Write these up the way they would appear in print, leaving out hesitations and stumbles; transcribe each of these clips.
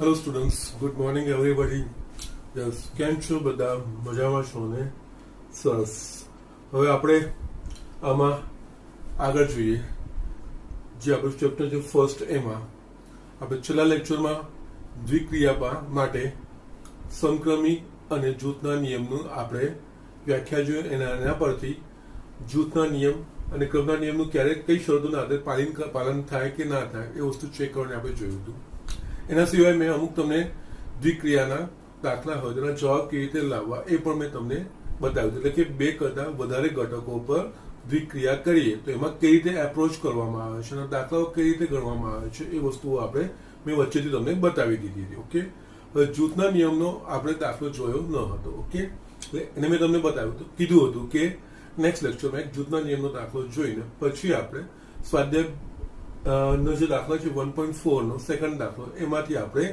Hello students, good morning everybody. Yes, કેમ છો બધા? મજામાં છો ને? સરસ. હવે આપણે આમાં આગળ જોઈએ. જે આપણું ચેપ્ટર છે ફર્સ્ટ, એમાં આપણે છેલ્લા લેક્ચરમાં દ્વિક્રિયા માટે સમક્રમી અને જૂથના નિયમનું આપણે વ્યાખ્યા જોઈએ. એના પરથી જૂથના નિયમ અને ક્રમના નિયમનું ક્યારેક કઈ શરતોના આધારે પાલન થાય કે ના થાય એ વસ્તુ ચેક કરવાની આપણે જોયું હતું. એના સિવાય મેં અમુક તમને દ્વિક્રિયાના દાખલા હોય તેના જવાબ કેવી રીતે લાવવા એ પણ મેં તમને બતાવ્યું. એટલે કે બે કરતા વધારે ઘટકો પર દ્વિક્રિયા કરીએ તો એમાં કઈ રીતે એપ્રોચ કરવામાં આવે છે અને દાખલાઓ કઈ રીતે ગણવામાં આવે છે એ વસ્તુઓ આપણે મેં વચ્ચેથી તમને બતાવી દીધી હતી. ઓકે, હવે જૂથના નિયમનો આપણે દાખલો જોયો ન હતો. ઓકે, એટલે એને મેં તમને બતાવ્યું હતું, કીધું હતું કે નેક્સ્ટ લેક્ચરમાં એક જૂથના નિયમનો દાખલો જોઈને પછી આપણે સ્વાધ્યાય નો જે દાખલો છે 1.4 નો સેકન્ડ દાખલો, એમાંથી આપણે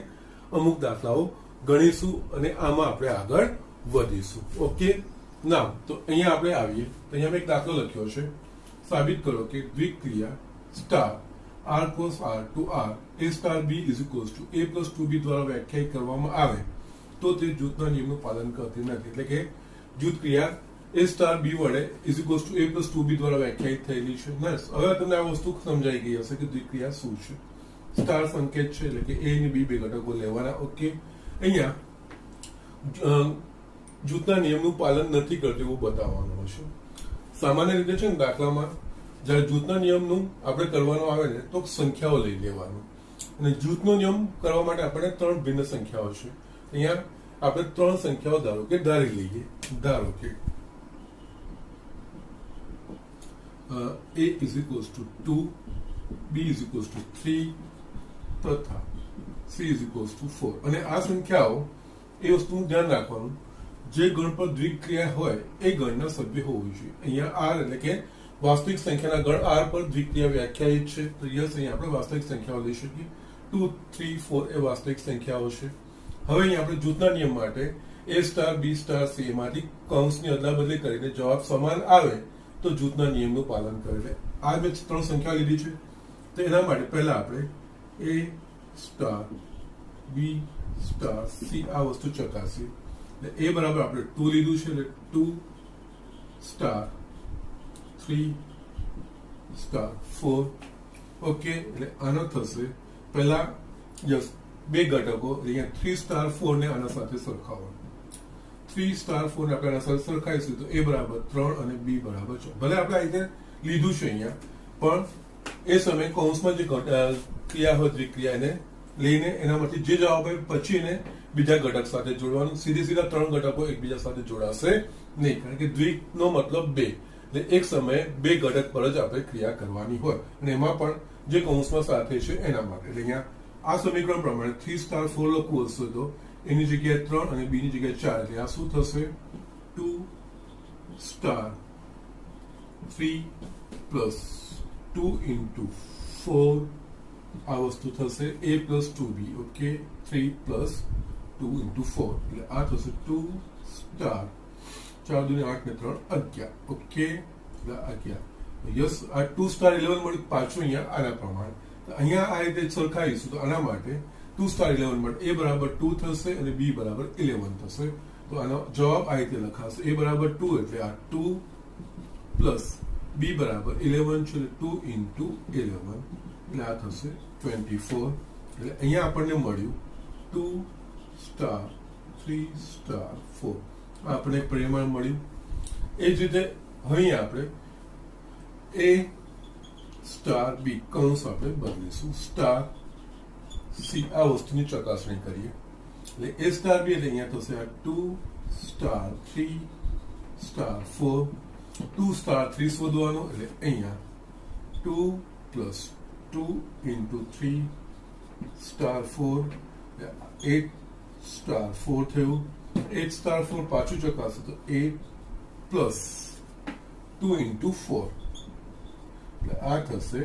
અમુક દાખલાઓ ગણીશું અને આમાં આપણે આગળ વધીશું. ઓકે, ના તો અહીંયા આપણે આવીએ તો અહીંયા મેં એક દાખલો લખ્યો છે. સાબિત કરો કે દ્વિક્રિયા star r cos r to r a star b is equals to a plus 2b દ્વારા વ્યાખ્યાયિત કરવામાં આવે તો તે જૂથના નિયમનું પાલન કરતી નથી. એટલે કે જૂથ ક્રિયા a star b વડે is equals to a plus 2b દ્વારા વ્યાખ્યાયિત થયેલી છે. હવે તમને આ વસ્તુ સમજાઈ ગઈ હશે કે દ્વિક્રિયા શું છે. સ્ટાર સંકેત છે એટલે કે a અને b બે ઘટકો લેવાના. ઓકે, અહીંયા જૂથના નિયમનું પાલન નથી કરતું એવું બતાવવાનું હશે. સામાન્ય રીતે છે ને દાખલામાં જ્યારે જૂથના નિયમનું આપણે કરવાનું આવે ને તો સંખ્યાઓ લઈ લેવાનું, અને જૂથનો નિયમ કરવા માટે આપણને ત્રણ ભિન્ન સંખ્યાઓ છે. અહીંયા આપણે ત્રણ સંખ્યાઓ ધારી લઈએ. ધારો કે a is equals to 2, b is equals to 3 તથા c is equals to 4. અને આ સંખ્યાઓ એ વસ્તુનું ધ્યાન રાખવાનું, જે ગણ પર દ્વિક્રિયા હોય એ ગણના સભ્ય હોવું જોઈએ. અહીંયા r એટલે કે વાસ્તવિક સંખ્યાના ગણ r પર દ્વિક્રિયા વ્યાખ્યાયિત છે. તો યસ, અહીંયા આપણે વાસ્તવિક સંખ્યાઓ લઈ શકીએ. 2, 3, 4 એ વાસ્તવિક સંખ્યાઓ છે. હવે અહીંયા આપણે જૂથના નિયમ માટે a star b star c માંથી કૌંસની અદલા બદલી કરીને જવાબ સમાન આવે તો જૂથના નિયમનું પાલન કરે. આ મેં ત્રણ સંખ્યા લીધી છે તો એના માટે પહેલા આપણે a star b star c આ વસ્તુ ચકાસીએ. એટલે a બરાબર આપણે 2 લીધું છે એટલે 2 સ્ટાર 3 સ્ટાર 4. ઓકે, એટલે આનો થશે પહેલા યસ બે ઘટકો અહીંયા 3 સ્ટાર 4 ને આના સાથે સરખાવો. 3 સ્ટાર 4 ને આપણે આના સાથે સરખાઈશું તો a બરાબર 3 અને b બરાબર 4. ભલે આપણે આ રીતે લીધું છે અહીંયા, પણ એ સમયે કૌંસમાં જે ક્રિયા હોય દ્વિક્રિયા એને લઈને એનામાંથી જે જવાબ આવે પછી એને બીજા ઘટક સાથે જોડવાનું. સીધા ત્રણ ઘટકો એકબીજા સાથે જોડાશે નહીં, કારણ કે દ્વિનો મતલબ બે, એટલે એક સમયે બે ઘટક પર જ આપણે ક્રિયા કરવાની હોય અને એમાં પણ જે કૌંસમાં સાથે છે એના માટે. એટલે અહીંયા આ સમીકરણ પ્રમાણે 3 સ્ટાર 4 લખવું હશે તો એની જગ્યાએ 3 અને b ની જગ્યાએ 4, એટલે આ શું થશે 2 સ્ટાર 3 પ્લસ 2 into 4 આ વસ્તુ થશે a plus 2b. Okay, 3 plus 2 into 4 એટલે આ થશે 2 સ્ટાર 4 દુને 8 ને 3 11. ઓકે, એટલે 11. યસ, આ 2 સ્ટાર 11 મળ્યું પાછું અહીંયા આના પ્રમાણે. અહીંયા આ રીતે સરખાઈશું તો આના માટે 2 સ્ટાર 11 માટે a બરાબર 2 થશે અને b બરાબર 11 થશે. તો આનો જવાબ આ રીતે લખાશે. a બરાબર 2 એટલે આ 2 પ્લસ b બરાબર 11 છે એટલે 2 into 11 એટલે આ થશે 24. એટલે અહીંયા આપણને મળ્યું 2 સ્ટાર 3 સ્ટાર 4. આપણે એક પરિમાણ મળ્યું. એ જ રીતે અહીંયા આપણે a સ્ટાર b કૌંસ આપણે બદલીશું. સ્ટાર c આ વસ્તુની ચકાસણી કરીએ. એટલે a સ્ટાર b એટલે અહીંયા થશે આ 2 સ્ટાર 3 સ્ટાર 4. 2 સ્ટાર 3 શોધવાનો એટલે અહીંયા 2 પ્લસ 2 into 3 સ્ટાર 4 8 સ્ટાર 4 થયું. 8 સ્ટાર 4 પાછું ચકાસો તો 8 પ્લસ 2 into 4 એટલે આ થશે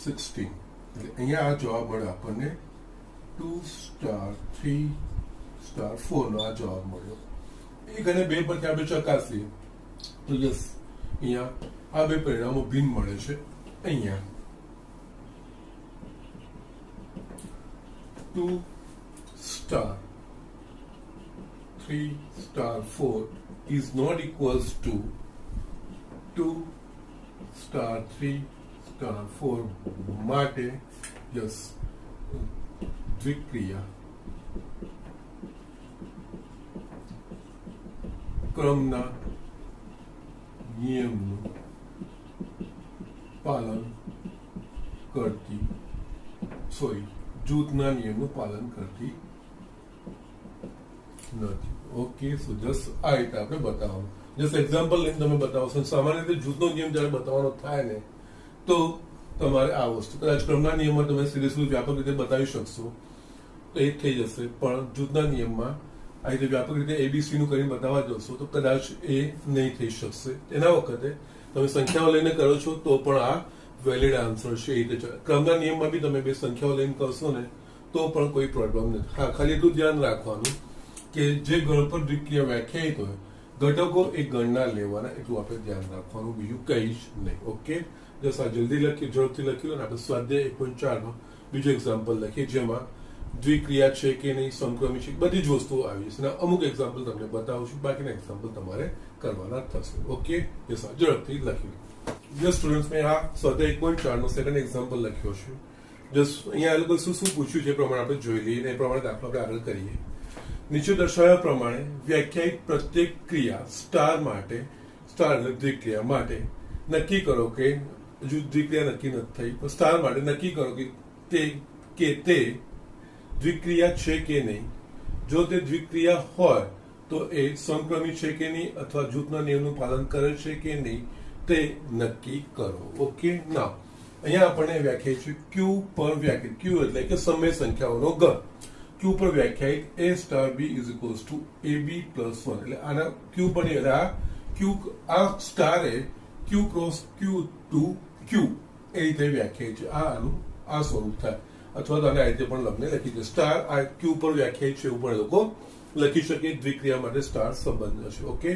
16. એટલે અહીંયા આ જવાબ મળે આપણને 2 સ્ટાર 3 સ્ટાર 4 નો આ જવાબ મળ્યો. એક અને બે પરથી આપણે ચકાસીએ તો યસ, અહીંયા આ બે પરિણામો ભિન્ન મળે છે. અહીંયા 2 star 3 star 4 is not equals to 2 star 3 star 4 માટે યસ દ્વિક્રિયા ક્રમના નિયમનું પાલન કરતી જૂથના નિયમનું પાલન કરતી નથી. ઓકે, સો જસ્ટ આ રીતે આપણે બતાવવાનું. જસ્ટ એક્ઝામ્પલ લઈને તમે બતાવશો. સામાન્ય રીતે જૂથનો નિયમ જ્યારે બતાવવાનો થાય ને તો તમારે આ વસ્તુ કદાચ ક્રમના નિયમમાં તમે સીધે વ્યાપક રીતે બતાવી શકશો તો એ થઈ જશે, પણ જૂથના નિયમમાં આ રીતે વ્યાપક રીતે એબીસી નું કરીને બતાવવા જશો તો કદાચ એ નહીં થઈ શકશે. એના વખતે તમે સંખ્યાઓ લઈને કરો છો તો પણ આ વેલિડ આન્સર છે. એ રીતે ક્રમના નિયમમાં બી તમે બે સંખ્યાઓ લઈને કરશો ને તો પણ કોઈ પ્રોબ્લેમ નથી. હા, ખાલી એટલું ધ્યાન રાખવાનું કે જે ગણ પર દ્વિક્રિયા વ્યાખ્યાયિત હોય ઘટકો એ ગણના લેવાના, એટલું આપણે ધ્યાન રાખવાનું, બીજું કઈ જ નહીં. ઓકે, જસ આ જલ્દી લખી ઝડપથી લખી લો ને. આપણે સ્વાધ્યાય 1.4 નો બીજો એક્ઝામ્પલ લખીએ જેમાં દ્વિક્રિયા છે કે નહીં, સમક્રમી છે, બધી જ વસ્તુઓ આવી છે. અમુક એક્ઝામ્પલ તમને બતાવું છું, બાકીના એક્ઝામ્પલ તમારે કરવાના થશે. ઓકે, જસ ઝડપથી લખી લો. જસ સ્ટુડન્ટ્સ, મેં આ સ્વાધ્યાય 1.4 નો સેકન્ડ એક્ઝામ્પલ લખ્યો છે. જસ અહીંયા આ લોકો શું પૂછ્યું છે એ પ્રમાણે આપણે જોઈ લઈએ, એ પ્રમાણે દાખલો આપણે આગળ કરીએ. નીચે દર્શાવ્યા પ્રમાણે વ્યાખ્યાયિત પ્રત્યેક ક્રિયા સ્ટાર માટે, સ્ટાર એટલે દ્વિક્રિયા માટે નક્કી કરો કે હજુ દ્વિક્રિયા નક્કી નથી થઈ, પણ સ્ટાર માટે નક્કી કરો કે તે દ્વિક્રિયા છે કે નહીં. જો તે દ્વિક્રિયા હોય તો એ સમક્રમી છે કે નહીં અથવા જૂથના નિયમનું પાલન કરે છે કે નહીં તે નક્કી કરો. ઓકે, ના અહીંયા આપણને વ્યાખ્યાયિત છે ક્યુ પર વ્યાખ્યાયિત. ક્યુ એટલે કે સમય સંખ્યાઓનો ગણ. ક્યુ પર વ્યાખ્યાયિત a star b is equals two ab plus 1. એટલે આના ક્યુ પર આ સ્ટાર એ ક્યુ ક્રોસ ક્યુ ટુ ક્યુ એ રીતે વ્યાખ્યાયિત છે. આનું આ સ્વરૂપ થાય, અથવા તો આને આ રીતે પણ લખને લખી છે. સ્ટાર આ ક્યુ પર વ્યાખ્યાયિત છે એવું પણ લોકો લખી શકે. દ્વિક્રિયા માટે સ્ટાર સંબંધ છે. ઓકે,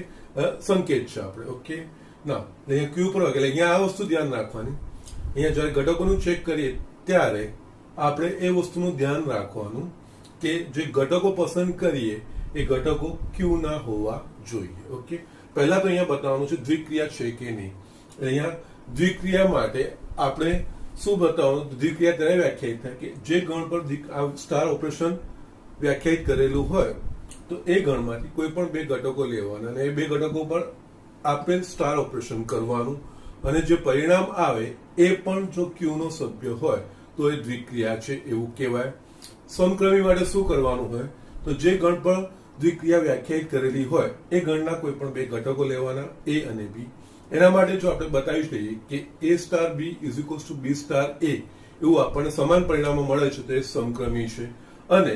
સંકેત છે આપણે. ઓકે, ના અહીંયા ક્યુ પર એટલે અહીંયા આ વસ્તુ ધ્યાન રાખવાની. અહીંયા જયારે ઘટકોનું ચેક કરીએ ત્યારે આપણે એ વસ્તુનું ધ્યાન રાખવાનું કે જે ઘટકો પસંદ કરીએ એ ઘટકો ક્યુ ના હોવા જોઈએ. ઓકે, પહેલા તો અહીંયા બતાવવાનું છે દ્વિક્રિયા છે કે નહીં. અહીંયા દ્વિક્રિયા માટે આપણે શું બતાવવાનું? દ્વિક્રિયા ત્યારે વ્યાખ્યાયિત થાય કે જે ગણ પર સ્ટાર ઓપરેશન વ્યાખ્યાયિત કરેલું હોય તો એ ગણમાંથી કોઈ પણ બે ઘટકો લેવાના અને એ બે ઘટકો પર આપણે સ્ટાર ઓપરેશન કરવાનું, અને જે પરિણામ આવે એ પણ જો ક્યુ નો સભ્ય હોય તો એ દ્વિક્રિયા છે એવું કહેવાય. સમક્રમી માટે શું કરવાનું હોય તો જે ગણ પર દ્વિક્રિયા વ્યાખ્યાયિત કરેલી હોય એ ગણના કોઈ પણ બે ઘટકો લેવાના, a અને b. એના માટે જો આપણે બતાવી દઈએ કે a star b is equals to b star a એવું આપણને સમાન પરિણામો મળે છે તો એ સમક્રમી છે. અને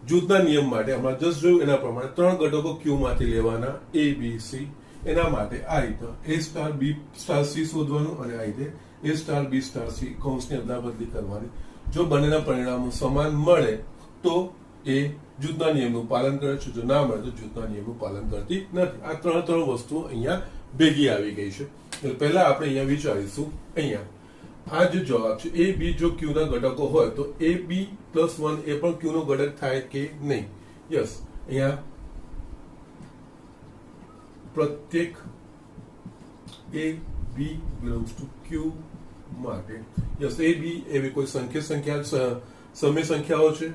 જૂથના નિયમ માટે હમણાં જસ્ટ જોયું એના પ્રમાણે ત્રણ ઘટકો ક્યુ માંથી લેવાના a b c. એના માટે આ રીતે a star b star c શોધવાનું અને આ રીતે a star b star c કૌંસની અદલાબદલી કરવાની. જો બંનેના પરિણામો સમાન મળે તો એ જૂથના નિયમનું પાલન કરે છે, જો ના મળે તો જૂથના નિયમનું પાલન કરતી નથી. આ ત્રણ વસ્તુઓ અહીંયા ભેગી આવી ગઈ છે. એટલે પહેલા આપણે અહીંયા વિચારીશું, અહીંયા આ જે જવાબ છે એ બી જો ક્યુ ના ઘટકો હોય તો એ બી પ્લસ 1 એ પણ ક્યુ નો ઘટક થાય કે નહીં. યસ, અહીંયા પ્રત્યેક A B belongs to Q માટે યસ એ બી એવી કોઈ સમય સંખ્યાઓ છે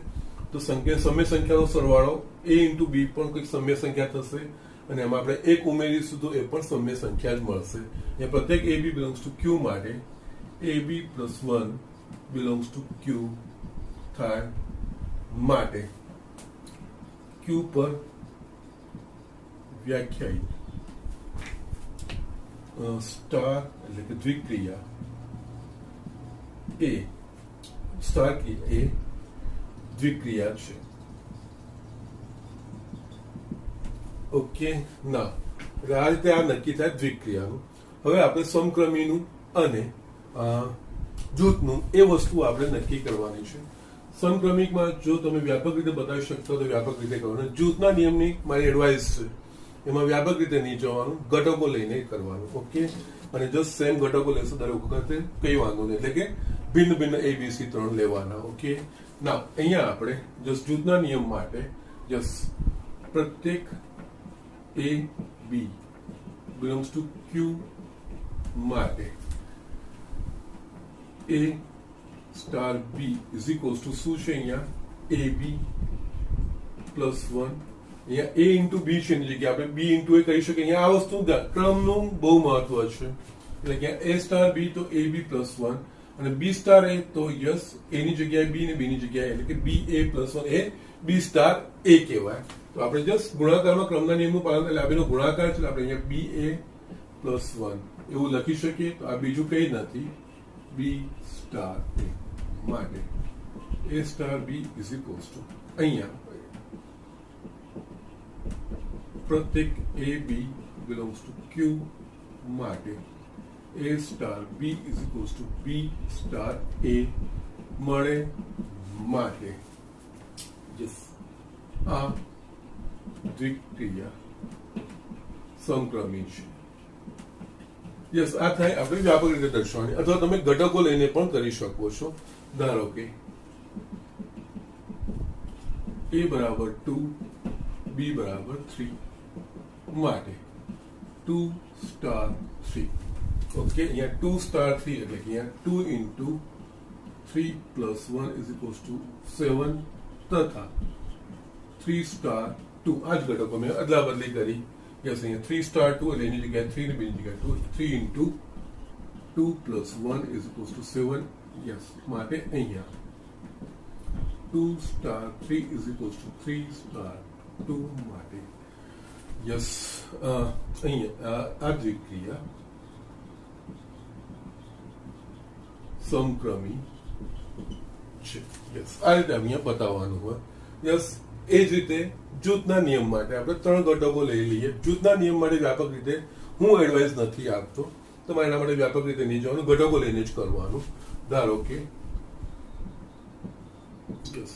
તો સમય સંખ્યાનો સરવાળો a ઇન્ટુ બી પણ કોઈ સમય સંખ્યા થશે અને એમાં આપણે એક ઉમેરીશું તો એ પણ સમય સંખ્યા જ મળશે. એ પ્રત્યેક a b belongs to Q માટે a b plus 1 belongs to Q થાય માટે ક્યુ પર વ્યાખ્યાયિત સ્ટાર એટલે કે દ્વિક્રિયા એ સ્ટાર કી એ દ્વિક્રિયા છે. ઓકે, ના આ રીતે આ નક્કી થાય દ્વિક્રિયાનું. હવે આપણે સમક્રમીનું અને જૂથનું એ વસ્તુ આપણે નક્કી કરવાની છે. સમક્રમિકમાં જો તમે વ્યાપક રીતે બતાવી શકતા તો વ્યાપક રીતે કરવાનું. જૂથના નિયમની મારી એડવાઇસ છે, એમાં વ્યાપક રીતે નહીં જવાનું, ઘટકો લઈને કરવાનું. ઓકે, અને જસ્ટ સેમ ઘટકો લેશો દરેક વખતે કઈ વાંધો નહીં, એટલે કે ભિન્ન ભિન્ન abc 3 લેવાના. ઓકે, નાઉ અહીંયા આપણે જસ્ટ જૂથના નિયમ માટે પ્રત્યેક A B belongs to Q માટે A star B is equals to શું છે અહીંયા એ બી પ્લસ 1 અહીંયા એ ઇન્ટુ બી છે એની જગ્યાએ આપણે બી ઇન્ટુ એ કરી શકીએ. અહીંયા આ વસ્તુ ક્રમનું બહુ મહત્વ છે. એટલે કે એ સ્ટાર બી તો એ બી પ્લસ 1 અને બી સ્ટાર એ તો યસ એની જગ્યાએ બી ને બી ની જગ્યાએ એટલે કે બી એ પ્લસ 1 એ બી સ્ટાર એ કહેવાય. તો આપણે જસ્ટ ગુણાકારમાં ક્રમના નિયમનું પાલન એટલે આ બેનો ગુણાકાર છે. આપણે અહીંયા બી એ પ્લસ 1 એવું લખી શકીએ. તો આ બીજું કઈ નથી બી સ્ટાર એ માટે A star B is equals to અહીંયા પ્રત્યેક A B belongs to Q માટે A star B is equals to B star A મળે માટે આ દ્વિક્રિયા સમક્રમી છે. યસ આ થાય આપણે વ્યાપક રીતે દર્શાવવાની અથવા તમે ઘટકો લઈને પણ કરી શકો છો. ધારો કે એ બરાબર 2 બી બરાબર 3 માટે 2 સ્ટાર 3 ઓકે. અહીંયા 2 સ્ટાર 3 એટલે કે અહીંયા 2 into 3 plus 1 is equals two 7 તથા 3 સ્ટાર 2 આ જ ઘટકો મેં અદલા બદલી કરી. યસ અહીંયા 3 સ્ટાર 2 એટલે એની જગ્યાએ 3 ને બીજી જગ્યાએ 2 3 into 2 plus 1 is equals two 7 yes માટે અહીંયા 2 star 3 is equals to 3 star 2 માટે યસ અહીંયા આ દ્વિક્રિયા સમક્રમી છે. યસ આ રીતે અહીંયા બતાવવાનું હોય. યસ એ જ રીતે જૂથના નિયમ માટે આપણે 3 ઘટકો લઈ લઈએ. જૂથના નિયમ માટે વ્યાપક રીતે હું એડવાઇસ નથી આપતો. તમારે એના માટે વ્યાપક રીતે નહીં જવાનું, ઘટકો લઈને જ કરવાનું. ધારો કે યસ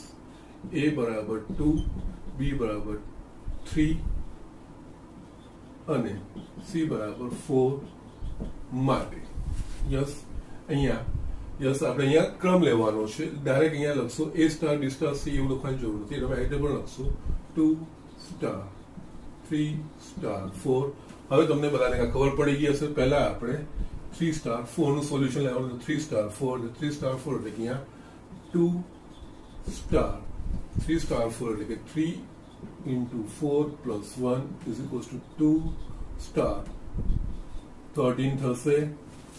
એ બરાબર 2 બી બરાબર 3 અને સી બરાબર 4 માટે યસ અહીંયા યસ આપણે અહીંયા ક્રમ લેવાનો છે. ડાયરેક્ટ અહીંયા લખશો એ સ્ટાર બી સ્ટાર સી એવું લખવાની જરૂર નથી. તમે આ રીતે પણ લખશો 2 સ્ટાર 3 સ્ટાર 4. હવે તમને બધાને ખબર પડી ગઈ હશે. પહેલા આપણે 3 સ્ટાર 4 નું સોલ્યુશન લેવાનું. 3 સ્ટાર 4 3 સ્ટાર 4 એટલે કે અહીંયા 2 સ્ટાર 3 સ્ટાર 4 એટલે કે 3 into 4 plus 1 is equals to 2 star 13 થશે.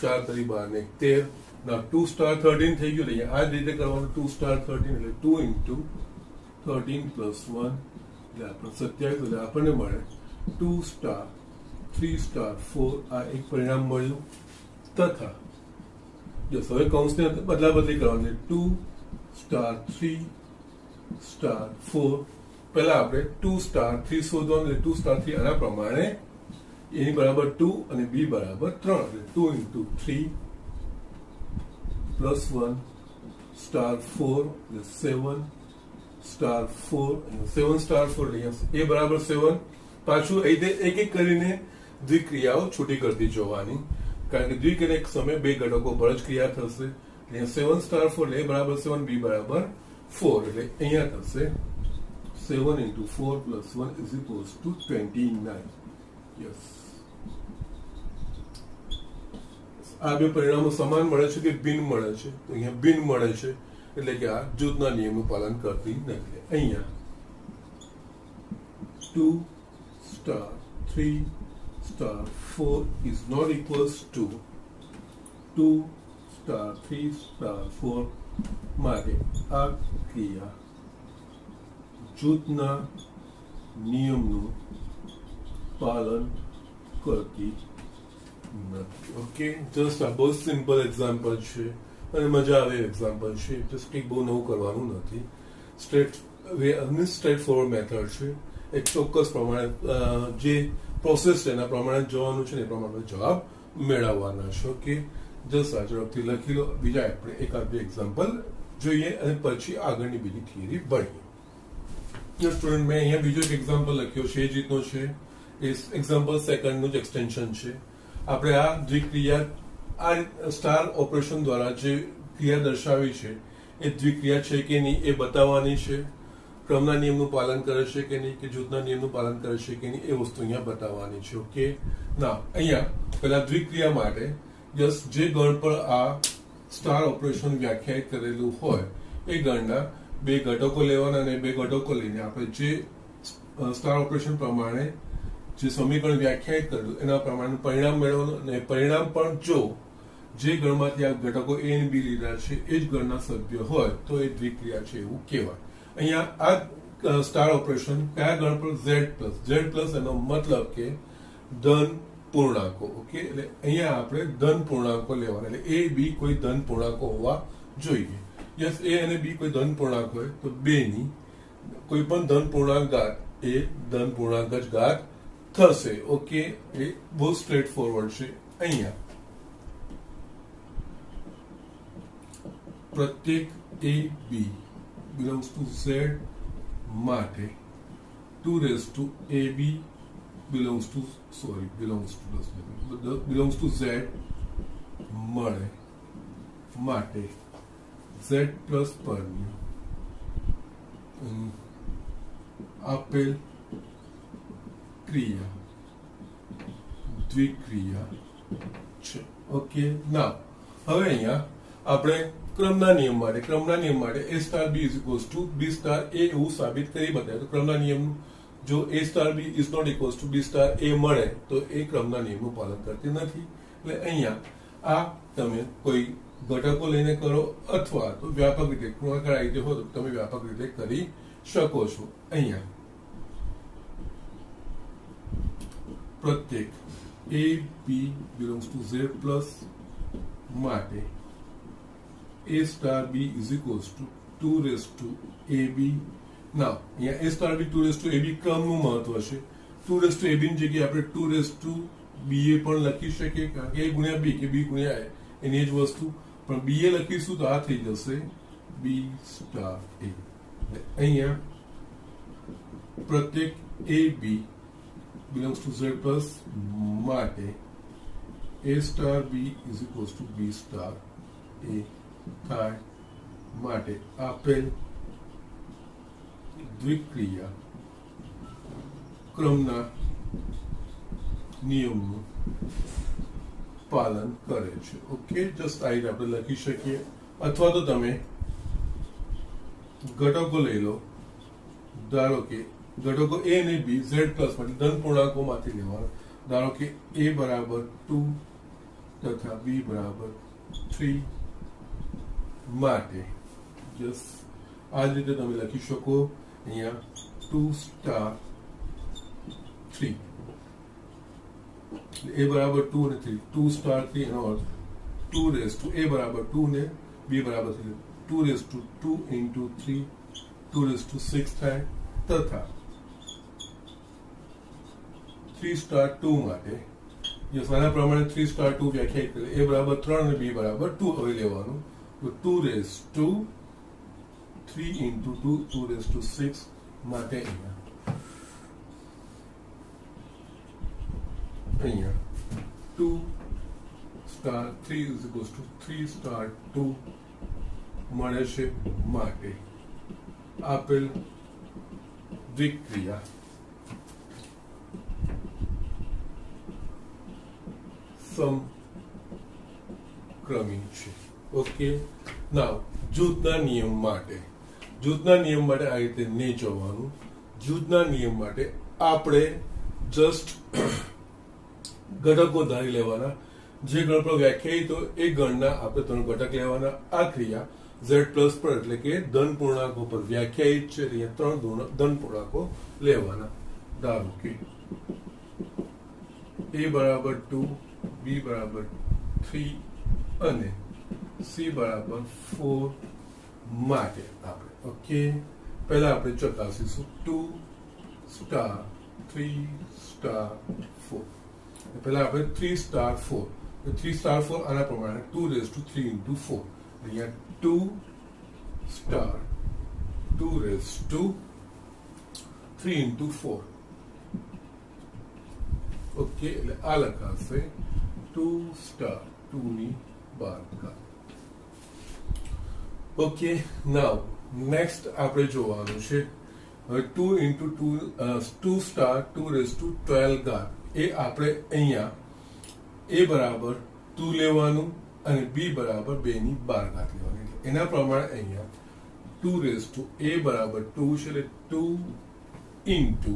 4 તરી 12 ને 13. ના 2 સ્ટાર 13 થઈ ગયું. એટલે આ જ રીતે કરવાનું. 2 સ્ટાર 13 એટલે 2 into 13 plus 1 એટલે આપણે 27 એટલે આપણને મળે 2 સ્ટાર 3 સ્ટાર 4 આ એક પરિણામ મળ્યું. તથા જો હવે કૌંસને બદલા બદલી કરવાની 2 સ્ટાર 3 સ્ટાર 4 પહેલા આપણે 2 સ્ટાર 3 શોધવાનું. એટલે 2 સ્ટાર 3 આના પ્રમાણે એની બરાબર 2 અને બી બરાબર 3 એટલે 2 into 3 plus 1 સ્ટાર 4 એટલે 7 સ્ટાર 4 અને 7 સ્ટાર 4 એટલે એ બરાબર 7. પાછું એ રીતે એક એક કરીને દ્વિક્રિયાઓ છૂટી કરતી જોવાની, કારણ કે દ્વિક્રિયા એક સમયે બે ઘટકો પર જ ક્રિયા થશે. એટલે 7 સ્ટાર 4 એટલે એ બરાબર 7 બી બરાબર 4 એટલે અહીંયા થશે 7 into 4 plus 1 is equals to 29. Yes. આ બે પરિણામો સમાન મળે છે કે ભિન્ન મળે છે? તો અહીંયા ભિન્ન મળે છે એટલે કે આ જૂથના નિયમનું પાલન કરતી નથી. અહીંયા 2 star 3 star 4 is not equals to 2 star 3 star 4 માટે આ ક્રિયા જૂથના નિયમનું પાલન કરતી નથી. ઓકે, જસ્ટ આ બહુ સિમ્પલ એક્ઝામ્પલ છે અને મજા આવે એક્ઝામ્પલ છે. જસ્ટ કંઈક બહુ નવું કરવાનું નથી. સ્ટ્રેટ ફોરવર્ડ મેથડ છે. એક ચોક્કસ પ્રમાણે જે પ્રોસેસ છે એના પ્રમાણે જવાનું છે ને એ પ્રમાણે જવાબ મેળવવાના છે. ઓકે, જસ્ટ આ ઝડપથી લખી લો. બીજા આપણે એકાદ બે એક્ઝામ્પલ જોઈએ અને પછી આગળની બીજી થિયરી ભણીએ. સ્ટુડન્ટ મેં અહીંયા બીજો એક એક્ઝામ્પલ લખ્યો છે, એ જ રીતનો છે. એ એક્ઝામ્પલ સેકન્ડનું જ એક્સટેન્શન છે. આપણે આ દ્વિક્રિયા આ સ્ટાર ઓપરેશન દ્વારા જે ક્રિયા દર્શાવી છે એ દ્વિક્રિયા છે કે નહીં એ બતાવવાની છે, ક્રમના નિયમનું પાલન કરે છે કે નહીં, કે જૂથના નિયમનું પાલન કરે છે કે નહીં, એ વસ્તુ અહીંયા બતાવવાની છે. ઓકે, ના અહીંયા પેલા દ્વિક્રિયા માટે જે ગણ પર આ સ્ટાર ઓપરેશન વ્યાખ્યાયિત કરેલું હોય એ ગણના બે ઘટકો લેવાના અને બે ઘટકો લઈને આપણે જે સ્ટાર ઓપરેશન પ્રમાણે જે સમીકરણ વ્યાખ્યાયિત કરેલું એના પ્રમાણે પરિણામ મેળવવાનું, અને પરિણામ પણ જો જે ગણમાંથી આ ઘટકો એ અને બી લીધા છે એ જ ગણના સભ્ય હોય તો એ દ્વિક્રિયા છે એવું કહેવાય. અહીંયા આ સ્ટાર ઓપરેશન કયા ગણ પર? ઝેડ પ્લસ એનો મતલબ કે ધન પૂર્ણાંકો. ઓકે, એટલે અહીંયા આપણે ધન પૂર્ણાંકો લેવાના, એટલે એ બી કોઈ ધન પૂર્ણાંકો હોવા જોઈએ. યસ, એ અને બી કોઈ ધન પૂર્ણાંક હોય તો બેની કોઈ પણ ધન પૂર્ણાંક ઘાત એ ધન પૂર્ણાંક જ ઘાત થશે. ઓકે, એ બહુ સ્ટ્રેટ ફોરવર્ડ છે. અહીંયા પ્રત્યેક A B belongs to Z માટે 2ab belongs to Z મળે માટે Z પ્લસ પરની આપેલ ક્રિયા દ્વિક્રિયા છે. ઓકે, ના હવે અહીંયા આપણે ક્રમના નિયમ માટે a star b is equals to b star a એવું સાબિત કરી બતાવ્યું. તો ક્રમના નિયમ જો a star b is not equals to b star a મળે તો એ ક્રમના નિયમનું પાલન કરતી નથી. એટલે અહીંયા આ તમે કોઈ ઘટકો લઈને કરો અથવા તો વ્યાપક રીતે ગુણાકાર રીતે હોય તો તમે વ્યાપક રીતે કરી શકો છો. અહીંયા પ્રત્યેક a b belongs to z plus માટે a star b is equals to 2 raised to ab. now અહીંયા a star b 2 raised to ab ક્રમનું મહત્વ છે. 2 raised to ab ની જગ્યાએ આપણે 2 raised to ba પણ લખી શકીએ, કારણ કે a ગુણ્યા b કે b ગુણ્યા a એની જ વસ્તુ, પણ ba લખીશું તો આ થઈ જશે b સ્ટાર a. અહીંયા પ્રત્યેક ab belongs to z plus માટે a star b is equals to b star a થાય માટે આપેલ દ્વિક્રિયા ક્રમના નિયમનું પાલન કરે છે. ઓકે, જસ્ટ આ રીતે આપણે લખી શકીએ. અથવા તો તમે ઘટકો લઈ લો, ધારો કે ઘટકો a અને b z પ્લસ માટે ધન પૂર્ણાંકોમાંથી લેવાના. ધારો કે a બરાબર 2 તથા b બરાબર 3 માટે જસ આ જ રીતે તમે લખી શકો. અહીંયા 2 સ્ટાર 3 a બરાબર 2 અને 3, 2 સ્ટાર 3 એનો અર્થ 2 રેઝ ટુ a બરાબર 2 ને b બરાબર 3, 2 raise to 2 into 3 2 raise to 6 થાય. તથા 3 સ્ટાર 2 માટે આના પ્રમાણે 3 સ્ટાર 2 વ્યાખ્યાયિત કરે, a બરાબર 3 અને b બરાબર 2 હવે લેવાનું. તો 2 raise to 3 into 2 2 raise to 6 માટે અહીંયા 2 star 3 is equals to 3 star 2 મળે છે માટે આપેલ દ્વિક્રિયા સમક્રમી છે. ઓકે, નાઉ જૂથના નિયમ માટે આ રીતે નહીં જોવાનું. જૂથના નિયમ માટે આપણે જસ્ટ ઘટકો ધારી લેવાના. જે ગણ પર વ્યાખ્યાયિત હોય એ ગણના આપણે 3 ઘટક લેવાના. આ ક્રિયા z પ્લસ પર એટલે કે ધન પૂર્ણાંકો પર વ્યાખ્યાયિત છે. અહીંયા 3 ધન પૂર્ણાંકો લેવાના. ધારો કે a બરાબર 2, b બરાબર 3 અને c બરાબર 4 માટે આપણે ઓકે પહેલા આપણે ચકાસીશું 2 સ્ટાર 3 સ્ટાર 4. પહેલા આપણે 3 સ્ટાર 4, 3 સ્ટાર 4 આના પ્રમાણે 2 રેઝ ટુ 3 ઇન્ટુ 4. અહીંયા 2 star 2 raise to 3 into 4. Okay, એટલે આ લખાશે 2 સ્ટાર 2 ની 12 ઘાત. ઓકે, નાવ નેક્સ્ટ આપણે જોવાનું છે 2 into 2 star 2 raised to 12 ઘાત. એ આપણે અહીંયા a બરાબર 2 લેવાનું અને b બરાબર 2 ની 12 ઘાત લેવાની. એના પ્રમાણે અહીંયા 2 raised to a બરાબર 2 છે એટલે 2 into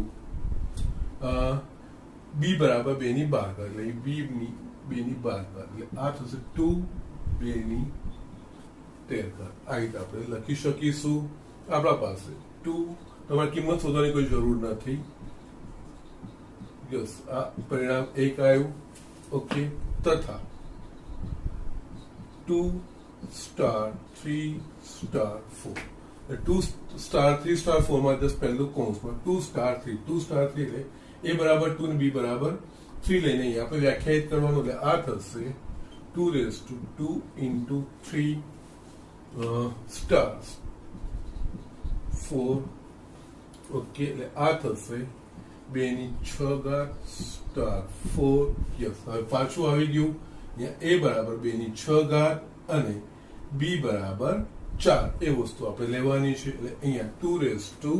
b બરાબર 2 ની 12 ઘાત એટલે b ની 2 ની 12 ઘાત એટલે આ થશે 2 2 ની 13 ઘાત. આ રીતે આપણે લખી શકીશું. આપણા પાસે 2, તમારે કિંમત શોધવાની કોઈ જરૂર નથી. યસ, આ પરિણામ 1 આવ્યું. ઓકે, તથા 2 star 3 star 4 2 star 3 star 4 માં જસ્ટ પહેલું કૌંસમાં 2 star 3 2 star 3 એટલે a બરાબર 2 અને b બરાબર 3 લઈને અહીંયા આપણે વ્યાખ્યાયિત કરવાનું. એટલે આ થશે 2 raised to 2 into 3 stars 4. Okay, એટલે આ થશે 2 ની 6 ઘાત સ્ટાર 4. યસ, હવે પાછું આવી ગયું. અહીંયા a બરાબર 2 ની 6 ઘાત અને b બરાબર 4 એ વસ્તુ આપણે લેવાની છે. એટલે અહીંયા 2 raised to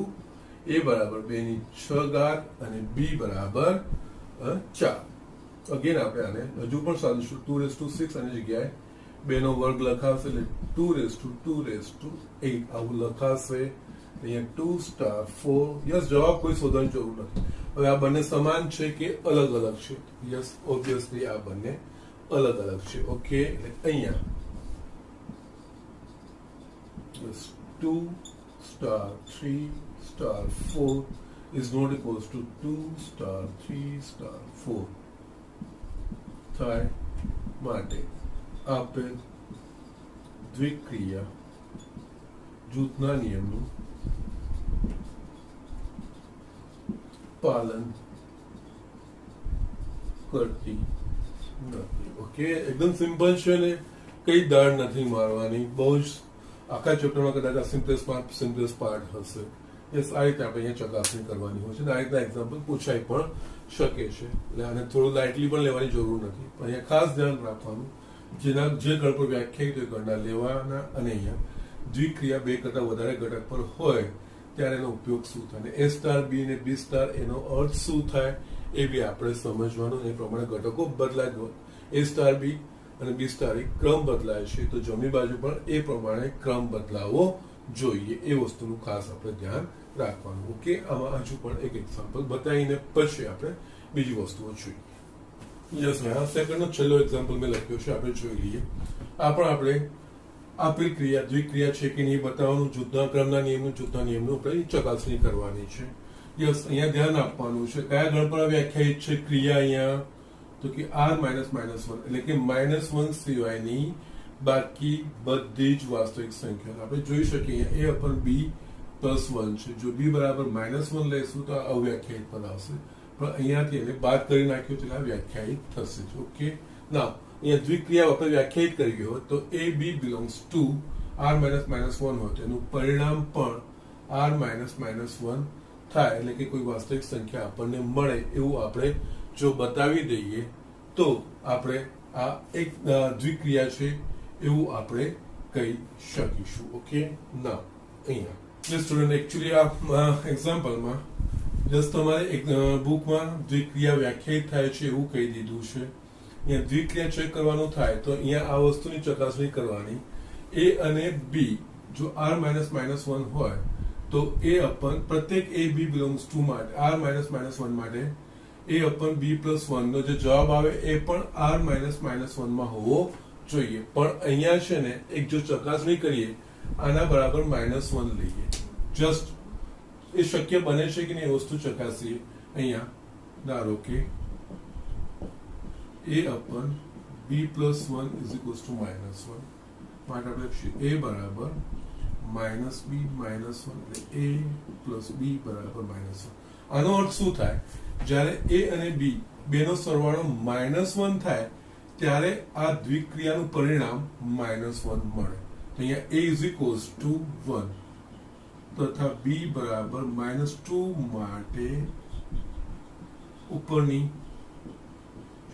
a બરાબર 2 ની 6 ઘાત અને b બરાબર 4. અગેન આપણે આને હજુ પણ સાદું 2 raised to 6 આની જગ્યાએ 2 નો વર્ગ લખાશે એટલે 2 raised to 8 આવું લખાશે. અહીંયા 2 star 4. યસ, જવાબ કોઈ શોધવાની જરૂર નથી. હવે આ બંને સમાન છે કે અલગ અલગ છે? યસ, ઓબ્વિયસલી આ બંને અલગ અલગ છે. ઓકે, એટલે અહીંયા 2 star 3 star 4 is not equals to 2 star 3 star 4 થાય માટે આપેલ દ્વિક્રિયા જૂથના નિયમનું પાલન કરતી નથી. ઓકે, એકદમ સિમ્પલ છે ને કઈ દાળ નથી મારવાની. બહુ જ આખા ચેપ્ટરમાં કદાચ આ સિમ્પલેસ્ટ પાર્ટ હશે. યસ, આ રીતે આપણે અહીંયા ચકાસણી કરવાની હોય છે. આ રીતના એક્ઝામ્પલ પૂછાઈ પણ શકે છે. એટલે આને થોડું લાઇટલી પણ લેવાની જરૂર નથી. પણ અહીંયા ખાસ ધ્યાન રાખવાનું, જેના જે ગણ પર વ્યાખ્યાયિત હોય ગણના લેવાના અને અહીંયા દ્વિક્રિયા 2 કરતા વધારે ઘટક પર હોય ત્યારે એનો ઉપયોગ શું થાય, એ સ્ટાર બી અને બી સ્ટાર એનો અર્થ શું થાય એ બી આપણે સમજવાનું. એ પ્રમાણે ઘટકો બદલાય. એ સ્ટાર બી અને બી સ્ટાર ક્રમ બદલાય છે તો જમણી બાજુ પણ એ પ્રમાણે ક્રમ બદલાવો જોઈએ. એ વસ્તુનું ખાસ આપણે ધ્યાન રાખવાનું. ઓકે, આમાં હજુ પણ એક એક્ઝામ્પલ બતાવીને પછી આપણે બીજી વસ્તુઓ જોઈએ. યસ, આ સેકન્ડનો છેલ્લો એક્ઝામ્પલ મેં લખ્યો છે, આપણે જોઈ લઈએ. આ પણ આપણે આપેલ ક્રિયા દ્વિક્રિયા છે કે નહીં બતાવવાનું. જૂથના ક્રમના નિયમનું આપણે ચકાસણી કરવાની છે. યસ, અહીંયા ધ્યાન આપવાનું છે કયા ગણ પર વ્યાખ્યાયિત છે ક્રિયા. અહીંયા તો કે r -1 એટલે કે -1 સિવાયની બાકી બધી જ વાસ્તવિક સંખ્યા આપણે જોઈ શકીએ. a upon b +1 છે. જો b બરાબર -1 લઈશું તો આ અવ્યાખ્યાયિત પદ આવશે, પણ અહીંયાથી એને બાદ કરી નાખ્યું એટલે આ વ્યાખ્યાયિત થશે. ઓકે, નાવ અહીંયા દ્વિક્રિયા આપણે વ્યાખ્યાયિત કરી હોય તો a b belongs to r -1 હોય તો એનું પરિણામ પણ r -1 થાય. એટલે કે કોઈ વાસ્તવિક સંખ્યા આપણને મળે એવું આપણે જો બતાવી દઈએ તો આપણે આ એક દ્વિક્રિયા છે એવું આપણે કહી શકીશું. ઓકે, ના અહીંયા જે સ્ટુડન્ટ એકચ્યુઅલી આ એક્ઝામ્પલમાં જસ્ટ તમારે એક બુકમાં દ્વિક્રિયા વ્યાખ્યાયિત થાય છે એવું કહી દીધું છે. અહીંયા દ્વિક્રિયા ચેક કરવાનું થાય તો અહીંયા આ વસ્તુની ચકાસણી કરવાની. a અને b જો r -1 હોય તો a અપન પ્રત્યેક a b belongs to માટે r -1 માટે a upon b +1 નો જે જવાબ આવે એ પણ r -1 માં હોવો જોઈએ. પણ અહીંયા છે ને એક જો ચકાસણી કરીએ આના બરાબર -1 લઈએ, જસ્ટ એ શક્ય બને છે કે નહીં એ વસ્તુ ચકાસીએ. અહીંયા ધારો કે a upon b +1 is equals to -1 માટે આપણે લખીએ a બરાબર -b -1 એટલે a plus b બરાબર -1. આનો અર્થ શું થાય, જ્યારે a અને b બેનો સરવાળો -1 થાય ત્યારે આ દ્વિક્રિયાનું પરિણામ -1 મળે. તો અહીંયા a is equals to 1 તથા b બરાબર -2 માટે ઉપરની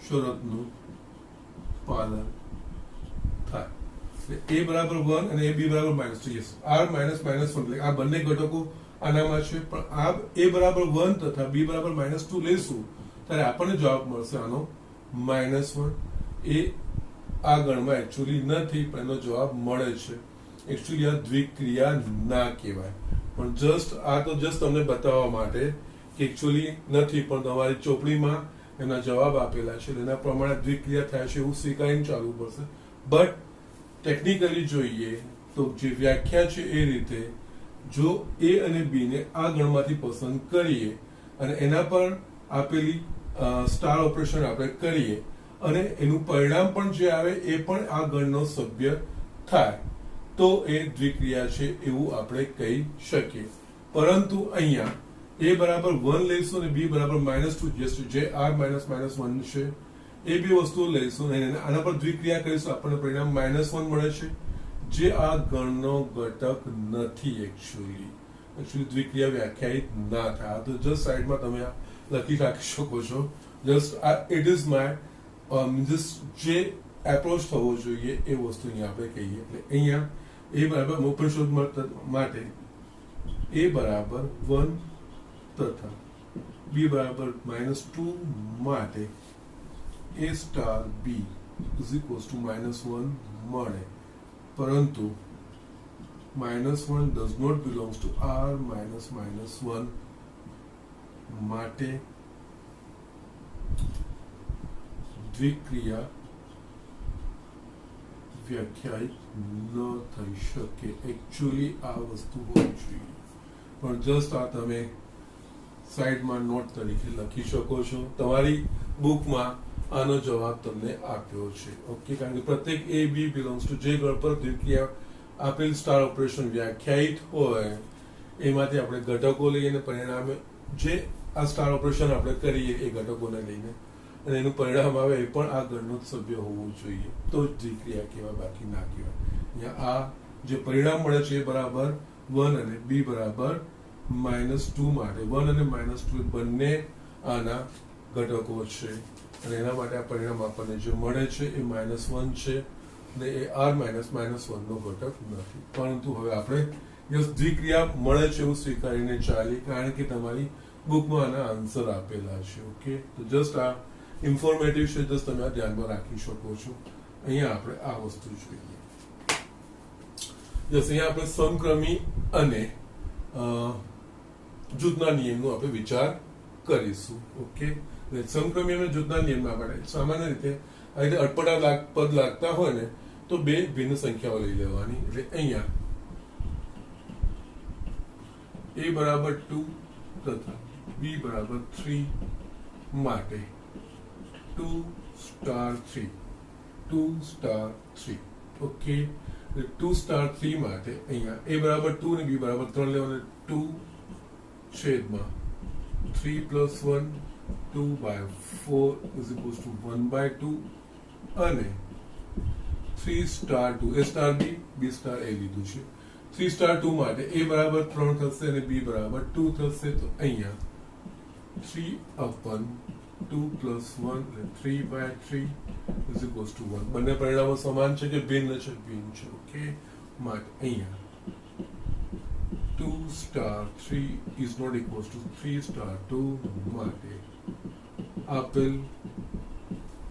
શરતનું પાલન થાય. a બરાબર 1 અને a b બરાબર -2. યસ, r -1 એટલે આ બંને ઘટકો આનામાં છે, પણ આ a બરાબર 1 તથા b બરાબર -2 લેશું ત્યારે આપણને જવાબ મળશે આનો -1. એ આ ગણમાં એકચ્યુઅલી નથી, પણ એનો જવાબ મળે છે. એકચ્યુઅલી આ દ્વિક્રિયા ના કહેવાય, પણ આ તો જસ્ટ તમને બતાવવા માટે કે એકચ્યુઅલી નથી, પણ તમારી ચોપડીમાં એના જવાબ આપેલા છે, એના પ્રમાણે દ્વિક્રિયા થાય છે એવું સ્વીકારીને ચાલવું પડશે. બટ ટેકનિકલી જોઈએ તો જે વ્યાખ્યા છે એ રીતે જો a અને b ને આ ગણમાંથી પસંદ કરીએ અને એના પર આપેલી સ્ટાર ઓપરેશન આપણે કરીએ અને એનું પરિણામ પણ જે આવે એ પણ આ ગણનો સભ્ય થાય તો એ દ્વિક્રિયા છે એવું આપણે કહી શકીએ. પરંતુ અહીંયા a બરાબર 1 લઈશું અને b બરાબર -2, જે r -1 છે, એ બે વસ્તુઓ લઈશું અને આના પર દ્વિક્રિયા કરીશું, આપણને પરિણામ -1 મળે છે, જે આ ગણનો ઘટક નથી. એકચ્યુઅલી દ્વિક્રિયા વ્યાખ્યાયિત ના થાય. તો જસ્ટ સાઈડમાં તમે આ લખી રાખી શકો છો. જસ્ટ ઇટ ઇઝ માય જે એપ્રોચ થવો જોઈએ એ વસ્તુ અહીંયા આપણે કહીએ. એટલે અહીંયા એ બરાબર ઓપન શોધ માટે a બરાબર 1 તથા b બરાબર -2 માટે a star b is equals two -1 મળે, પરંતુ -1 does not belongs to r -1 માટે દ્વિક્રિયા વ્યાખ્યાયિત ન થઈ શકે. એકચ્યુઅલી આ વસ્તુ હોવી જોઈએ, પણ જસ્ટ આ તમે સાઈડમાં નોટ તરીકે લખી શકો છો. તમારી બુકમાં આનો જવાબ તમને આપ્યો છે. ઓકે, કારણ કે પ્રત્યેક a b બિલોંગ્સ ટુ જે ગણ પર દ્વિક્રિયા આપેલ સ્ટાર ઓપરેશન વ્યાખ્યાયિત હોય એમાંથી આપણે ઘટકો લઈને પરિણામે જે આ સ્ટાર ઓપરેશન આપણે કરીએ એ ઘટકોને લઈને અને એનું પરિણામ આવે એ પણ આ ગણનો સભ્ય હોવું જોઈએ, તો જ દ્વિક્રિયા કહેવાય, બાકી ના કહેવાય. અહીંયા આ જે પરિણામ મળે છે એ બરાબર 1 અને b બરાબર -2 માટે 1 અને -2 બંને આના ઘટકો છે અને એના માટે આ પરિણામ આપણને જે મળે છે એ -1 છે અને એ r -1 નો ઘટક નથી. પરંતુ હવે આપણે દ્વિક્રિયા મળે છે એવું સ્વીકારીને ચાલી, કારણ કે તમારી બુકમાં આના આન્સર આપેલા છે. ઓકે, તો જસ્ટ આ ઇન્ફોર્મેટિવ છે, જસ્ટ તમે આ ધ્યાનમાં રાખી શકો છો. અહીંયા આપણે આ વસ્તુ જોઈએ. અહીંયા આપણે સમક્રમી અને જૂથના નિયમનો આપણે વિચાર કરીશું. ઓકે, સમક્રમી અને જૂથના નિયમના માટે સામાન્ય રીતે આ રીતે અટપટા પદ લાગતા હોય ને તો બે ભિન્ન સંખ્યાઓ લઈ લેવાની. એટલે અહીંયા a બરાબર 2 તથા b બરાબર 3 માટે 2 સ્ટાર 3. ઓકે, 2 સ્ટાર 3 માટે અહીંયા a બરાબર 2 અને b બરાબર 3 લેવાના. 2 છેદમાં 3 + 1 2/4 is equals to 1/2 અને 3 star 2 a star b star a લીધું છે. 3 સ્ટાર 2 માટે a બરાબર 3 થશે અને b બરાબર 2 થશે. તો અહીંયા 3/2 + 1 એટલે 3/3 is equals to 1. બંને પરિણામો સમાન છે કે ભિન્ન છે? ભિન્ન છે. ઓકે, માટે અહીંયા 2 star 3 is not equals to 3 star 2 માટે આપેલ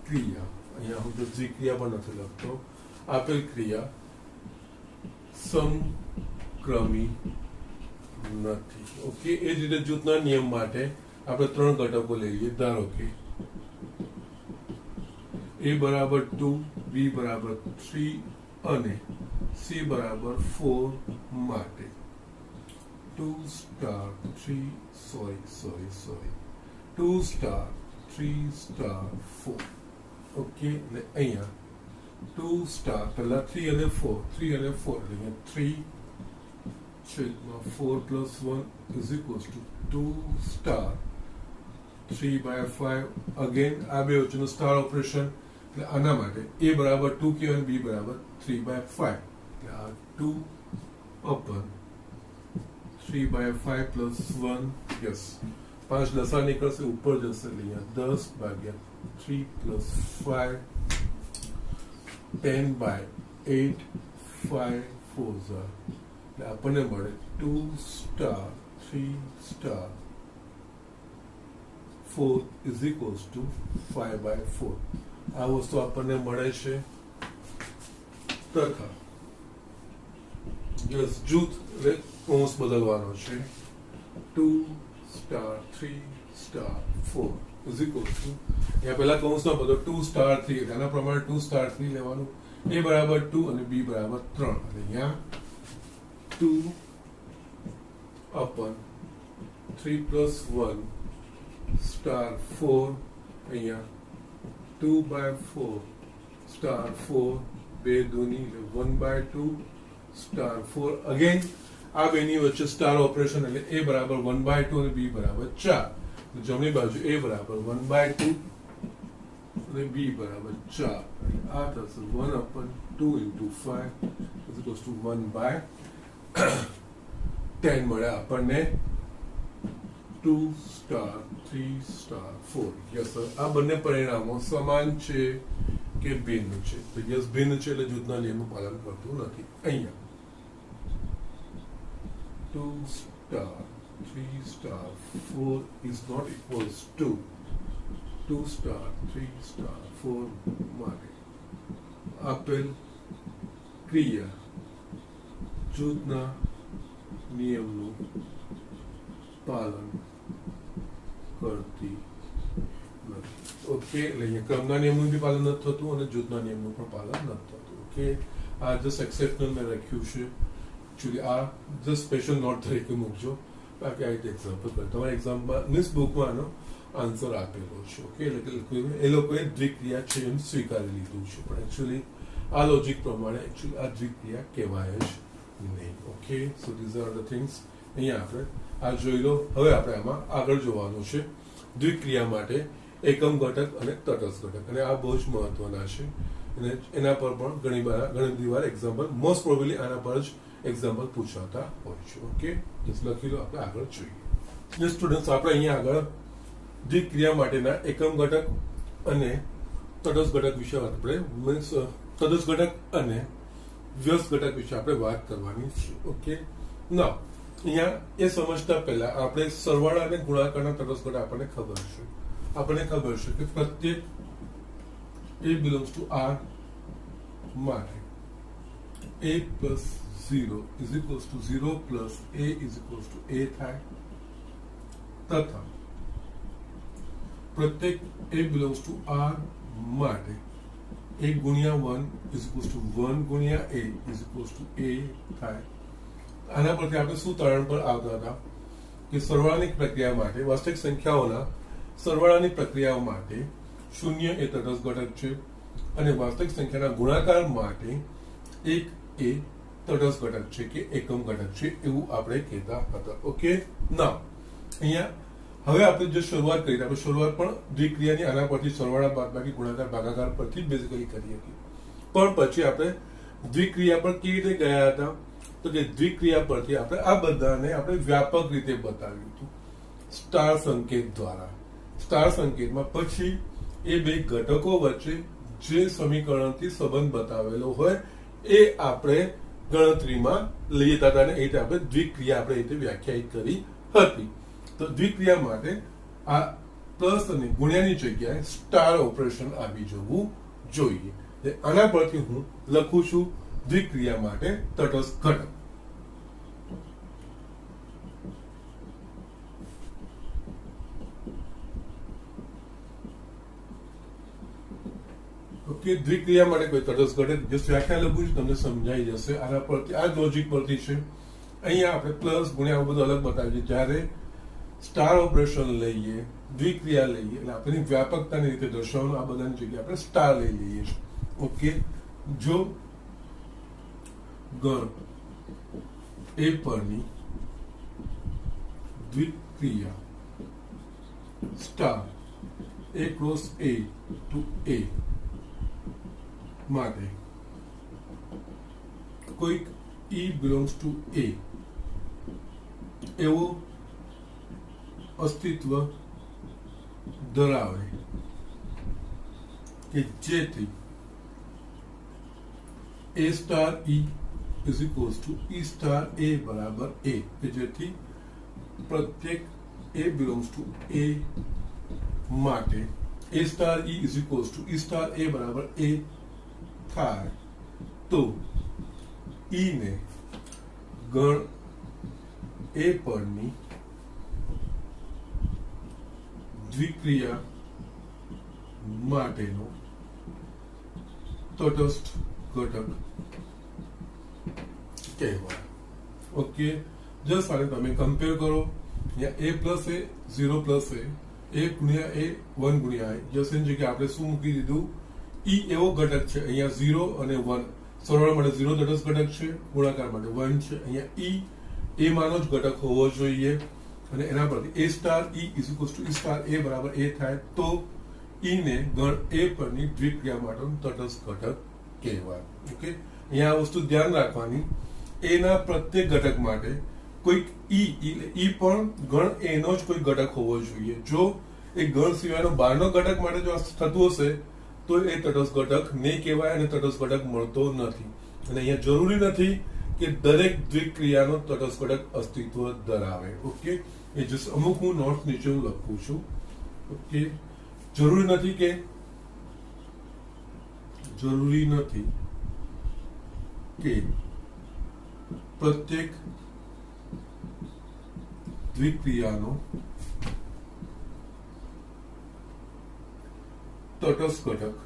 ક્રિયા, અહીંયા હું દ્વિક્રિયા પણ નથી લખતો, આપેલ ક્રિયા સમક્રમી નથી. ઓકે, એ જ રીતે જૂથના નિયમ માટે આપણે 3 ઘટકો લઈએ. ધારો કે a બરાબર 2, b બરાબર 3 અને c બરાબર 4 માટે 2 સ્ટાર 3 2 સ્ટાર 3 સ્ટાર 4. ઓકે, એટલે અહીંયા 2 સ્ટાર પહેલા 3 અને 4 એટલે 3 છેદમાં 4 + 1 is equals to 2 star 3/5. Again આ બે વચ્ચેનું સ્ટાર ઓપરેશન, એટલે આના માટે a બરાબર 2 કહેવાય અને b બરાબર 3/5. એટલે આ 2/3/5 + 1. યસ, 5 દશા નીકળશે, ઉપર જશે એટલે અહીંયા 10/3 + 5 10/5 8 5 4 એટલે આપણને મળે 2 star 3 star 4 is equals two 5/4 આ વસ્તુ આપણને મળે છે તથા યસ જૂથ એટલે કૌંસ બદલવાનો છે 2 star 3 star 4 is equals to અહીંયા પહેલા કૌંસમાં બધો 2 સ્ટાર 3 એના પ્રમાણે 2 સ્ટાર 3 લેવાનું a બરાબર 2 અને b બરાબર 3 એટલે અહીંયા 2 upon 3 plus 1 star 4 અહીંયા 2/4 star 4 બે દૂની 1/2 star 4 અગેન આ બેની વચ્ચે સ્ટાર ઓપરેશન એટલે a બરાબર 1/2 અને b બરાબર 4 જમણી બાજુ a બરાબર 1/2 અને b બરાબર 4 આ થશે 1/2 into 5 is equals to 1/10 મળે આપણને 2 સ્ટાર 3 સ્ટાર 4 યસ સર આ બંને પરિણામો સમાન છે કે ભિન્ન છે તો યસ ભિન્ન છે એટલે જૂથના નિયમનું પાલન કરતું નથી અહીંયા 2 star 3 star 4 is not equals to 2 star 3 star 4 માટે આપેલ ક્રિયા જૂથના નિયમનું પાલન કરતી નથી ઓકે એટલે અહીંયા ક્રમના નિયમનું બી પાલન નથી થતું અને જૂથના નિયમનું પણ પાલન નથી થતું ઓકે આ જસ્ટ એક્સેપ્શનલ મેં લખ્યું છે એકચ્યુઅલી આ જસ્ટ સ્પેશિયલ નોટ તરીકે મૂકજો બાકી આ રીતે એક્ઝામ્પલ કરે તમારા એક્ઝામમાં મીન્સ બુકમાં આનો આન્સર આપેલો છે ઓકે એટલે એ લોકોએ દ્વિક્રિયા છે એમ સ્વીકારી લીધું છે પણ એકચ્યુઅલી આ લોજિક પ્રમાણે એકચ્યુઅલી આ દ્વિક્રિયા કહેવાય જ નહીં okay so these are the things અહીંયા આપણે આ જોઈ લો હવે આપણે આમાં આગળ જોવાનું છે દ્વિક્રિયા માટે એકમ ઘટક અને તટસ્થ ઘટક અને આ બહુ જ મહત્વના છે અને એના પર પણ ઘણી બધી વાર એક્ઝામ્પલ મોસ્ટ પ્રોબેબલી આના પર જ એક્ઝામ્પલ પૂછાતા હોય છે ઓકે જસ્ટ લખી લો આપણે આગળ જોઈએ સ્ટુડન્ટ્સ આપણે અહીંયા આગળ દ્વિક્રિયા માટેના એકમ ઘટક અને તટસ્થ ઘટક વિશે આપણે મીન્સ તટસ્થ ઘટક અને વ્યસ્ત ઘટક વિશે આપણે વાત કરવાની છે ઓકે ના અહીંયા એ સમજતા પહેલા આપણે સરવાળા અને ગુણાકારના તટસ્થ ઘટક આપણને ખબર છે કે પ્રત્યેક a belongs to R માટે a plus 0 is equals to 0 plus a is equals to a થાય તથા પ્રત્યેક a belongs to R માટે a ગુણ્યા 1 is equals to 1 ગુણ્યા a is equals to a થાય આના પરથી આપણે શું તારણ પર આવતા હતા કે સરવાળાની પ્રક્રિયા માટે વાસ્તવિક સંખ્યાઓના સરવાળાની પ્રક્રિયાઓ માટે શૂન્ય એ તટસ્થ ઘટક છે અને વાસ્તવિક સંખ્યાના ગુણાકાર માટે એક એ તટસ્થ ઘટક છે કે એકમ ઘટક છે એવું આપણે કહેતા હતા ઓકે ના અહીંયા હવે આપણે જે શરૂઆત કરી આપણે શરૂઆત પણ દ્વિક્રિયાની આના પરથી સરવાળા બાદબાકી ગુણાકાર ભાગાકાર પરથી જ બેઝિકલી કરી હતી પણ પછી આપણે દ્વિક્રિયા પર કેવી રીતે ગયા હતા તો કે દ્વિક્રિયા પરથી આપણે આ બધાને આપણે વ્યાપક રીતે બતાવ્યું હતું સ્ટાર સંકેત દ્વારા સ્ટાર સંકેતમાં પછી એ બે ઘટકો વચ્ચે જે સમીકરણથી સંબંધ બતાવેલો હોય એ આપણે ગણતરીમાં લેતા હતા અને એ રીતે આપણે દ્વિક્રિયા આપણે એ રીતે વ્યાખ્યાયિત કરી હતી તો દ્વિક્રિયા માટે આ પ્લસ અને ગુણ્યાની જગ્યાએ સ્ટાર ઓપરેશન આવી જવું જોઈએ આના પરથી હું લખું છું દ્વિક્રિયા માટે તટસ્થ ઘટક ઓકે દ્વિક્રિયા માટે કોઈ તટસ્થ ઘટક જસ્ટ વ્યાખ્યા લખું છું તમને સમજાઈ જશે આના પરથી આ લોજિક પરથી છે અહીંયા આપણે પ્લસ ગુણ્યા બધું અલગ બતાવીએ જ્યારે સ્ટાર ઓપરેશન લઈએ દ્વિક્રિયા લઈએ એટલે આપણે વ્યાપકતાની રીતે દર્શાવવાનું આ બધાની જગ્યાએ આપણે સ્ટાર લઈ લઈએ છીએ ઓકે જો ગણ એ પરની દ્વિક્રિયા star a cross a to a માટે કોઈક e belongs to a એવો અસ્તિત્વ ધરાવે કે જેથી A star E is equals to E star A बराबर A કે જેથી પ્રત્યેક A belongs to A માટે A star E is equals to E star A બરાબર A થાય તો E ને ગણ A પરની દ્વિક્રિયા માટેનો તટસ્થ ઘટક કહેવાય. ઓકે, જસ્ટ આને તમે કમ્પેર કરો. અહીંયા A plus A 0 plus A A ગુણ્યા A 1 ગુણ્યા I જસ્ટ એની જગ્યાએ આપણે શું મૂકી દીધું? E એવો ઘટક છે, અહીંયા 0 અને 1 સરવાળા માટે 0 તટસ્થ ઘટક છે, ગુણાકાર માટે 1 છે. અહીંયા E A માનો જ ઘટક હોવો જોઈએ અને એના પરથી A star E is equals two E star A બરાબર A થાય તો E ને ગણ A પરની દ્વિક્રિયા માટેનો તટસ્થ ઘટક કહેવાય. ઓકે, અહીંયા આ વસ્તુ ધ્યાન રાખવાની. A ના પ્રત્યેક ઘટક માટે કોઈક E પણ ગણ A નો જ કોઈ ઘટક હોવો જોઈએ. જો એ ગણ સિવાયનો બહારનો ઘટક માટે જો થતું હશે તો એ તટસ્થ ઘટક નહીં કહેવાય અને તટસ્થ ઘટક મળતો નથી. અને અહીંયા જરૂરી નથી કે દરેક દ્વિક્રિયાનો તટસ્થ ઘટક અસ્તિત્વ ધરાવે. ઓકે, એ જસ્ટ અમુક હું નોટ્સ નીચે હું લખું છું. ઓકે, જરૂરી નથી કે પ્રત્યેક દ્વિક્રિયાનો તટસ્થ ઘટક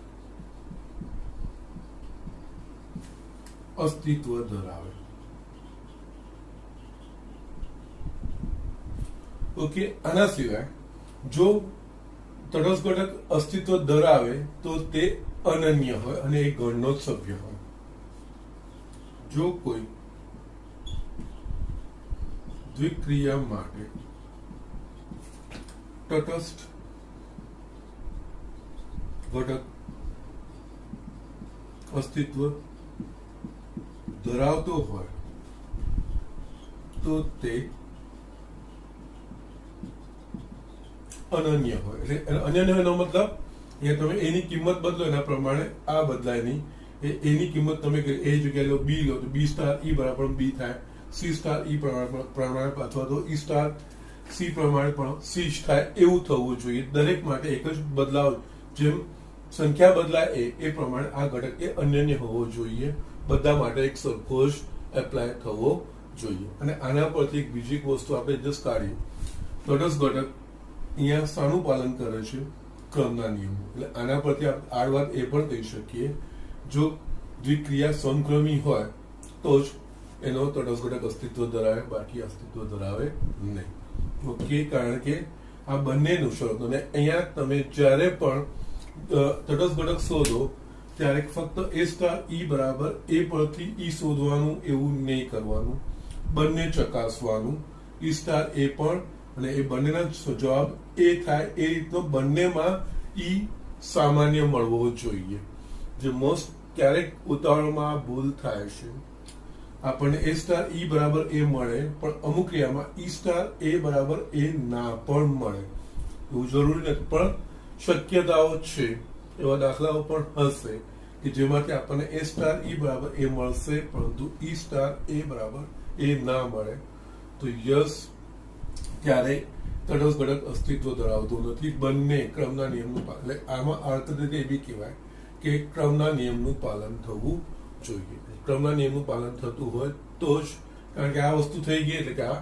અસ્તિત્વ ધરાવે. ઓકે, આના સિવાય જો તટસ્થ ઘટક અસ્તિત્વ ધરાવે તો તે અનન્ય હોય અને એ ગણનો જ સભ્ય હોય. જો કોઈ દ્વિક્રિયા માટે તટસ્થ ઘટક અસ્તિત્વ ધરાવતો હોય તો તે અનન્ય હોય. એટલે અનન્ય હોય એનો મતલબ અહીંયા તમે એની કિંમત બદલો એના પ્રમાણે આ બદલાય નહીં. એની કિંમત તમે એ જગ્યાએ લો બી લો તો બી સ્ટાર ઈ બરાબર બી થાય, સી સ્ટાર ઈ પ્રમાણે અથવા તો ઈ સ્ટાર સી પ્રમાણે પણ સી જ થાય એવું થવું જોઈએ. દરેક માટે એક જ બદલાવ, જેમ સંખ્યા બદલાય એ પ્રમાણે આ ઘટક એ અનન્ય હોવો જોઈએ. બધા માટે એક સરખો જ એપ્લાય થવો જોઈએ. અને આના પરથી એક બીજી વસ્તુ આપણે જસ્ટ કાઢીએ. તટસ્થ ઘટક અહીંયા શાનું પાલન કરે છે? ક્રમના નિયમો. એટલે આના પરથી આ વાત એ પણ કહી શકીએ, જો દ્વિક્રિયા સમક્રમી હોય તો જ એનો તટસ્થ ઘટક અસ્તિત્વ ધરાવે, બાકી અસ્તિત્વ ધરાવે નહીં. ઓકે, કારણ કે આ બંનેનું શરત. અને અહીંયા તમે જ્યારે પણ તટસ્થ ઘટક શોધો ત્યારે ફક્ત A સ્ટાર E બરાબર A પરથી E શોધવાનું એવું નહીં કરવાનું, બંને ચકાસવાનું. E સ્ટાર A પણ અને એ બંનેના જવાબ એ થાય એ રીતનો બંનેમાં E સામાન્ય મળવો જોઈએ. જે મોસ્ટ ક્યારેક ઉતાવળમાં ભૂલ થાય છે, આપણને A સ્ટાર E બરાબર A મળે પણ અમુક ક્રિયામાં E સ્ટાર A બરાબર A ના પણ મળે. એવું જરૂરી નથી પણ શક્યતાઓ છે. એવા દાખલાઓ પણ હશે કે જેમાંથી આપણને A સ્ટાર E બરાબર A મળશે પરંતુ E સ્ટાર A બરાબર A ના મળે. તો યસ, ત્યારે તટસ્થ ઘટક અસ્તિત્વ ધરાવતો નથી. બંને ક્રમના નિયમનું પાલન. એટલે આમાં અર્થ રીતે એ બી કહેવાય કે ક્રમના નિયમનું પાલન થવું જોઈએ. ક્રમના નિયમનું પાલન થતું હોય તો જ, કારણ કે આ વસ્તુ થઈ ગઈ એટલે કે આ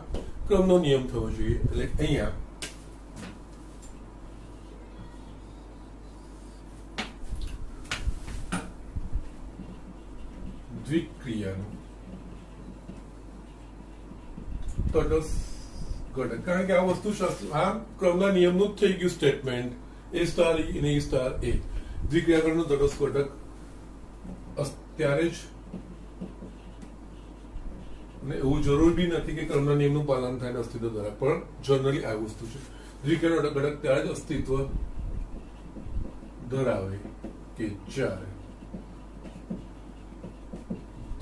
ક્રમનો નિયમ થવો જોઈએ. એટલે અહીંયા દ્વિક્રિયાનું તટસ્થ ઘટક, કારણ કે આ વસ્તુ આ ક્રમના નિયમનું જ થઈ ગયું સ્ટેટમેન્ટ. A સ્ટાર E અને E સ્ટાર A દ્વિક્રિયાગણનું તટસ્થ ઘટક ત્યારે જ. અને એવું જરૂર બી નથી કે ક્રમના નિયમનું પાલન થાય અસ્તિત્વ ધરાવે, પણ જનરલી આ વસ્તુ છે. દ્વિક્રિયાનો ઘટક ત્યારે જ અસ્તિત્વ ધરાવે કે જ્યારે